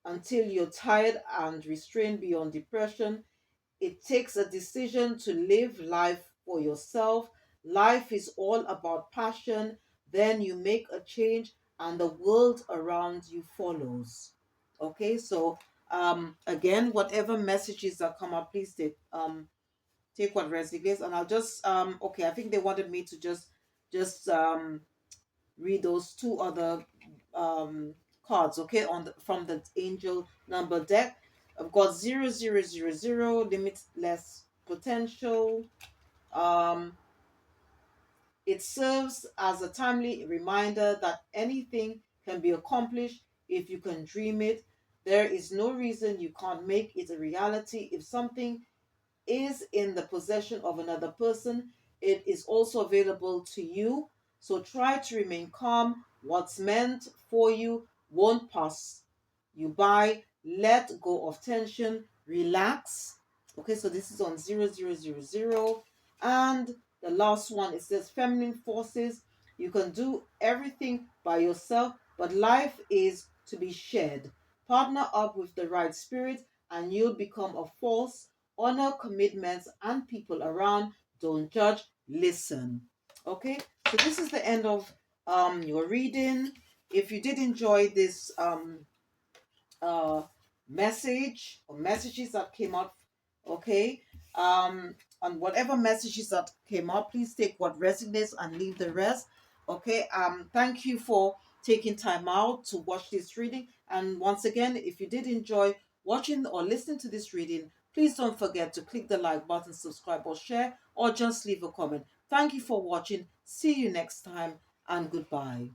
until you're tired and restrained beyond depression. It takes a decision to live life for yourself. Life is all about passion. Then you make a change and the world around you follows. Okay, so again, whatever messages that come up, please take what resonates. And I'll just okay, I think they wanted me to just read those two other um cards, okay, on from the angel number deck. I've got 0000, limitless potential. um it serves as a timely reminder that anything can be accomplished if you can dream it. There is no reason you can't make it a reality. If something is in the possession of another person, it is also available to you. So try to remain calm. What's meant for you won't pass you by. Let go of tension, relax, Okay, so this is on 0000. And the last one, it says feminine forces. You can do everything by yourself, but life is to be shared. Partner up with the right spirit, and you'll become a force. Honor commitments and people around. Don't judge, listen. Okay, so this is the end of your reading. If you did enjoy this uh, message or messages that came up, okay, um, and whatever messages that came up, please take what resonates and leave the rest. Okay, thank you for taking time out to watch this reading. And once again, if you did enjoy watching or listening to this reading, please don't forget to click the like button, subscribe, or share, or just leave a comment. Thank you for watching. See you next time, and goodbye.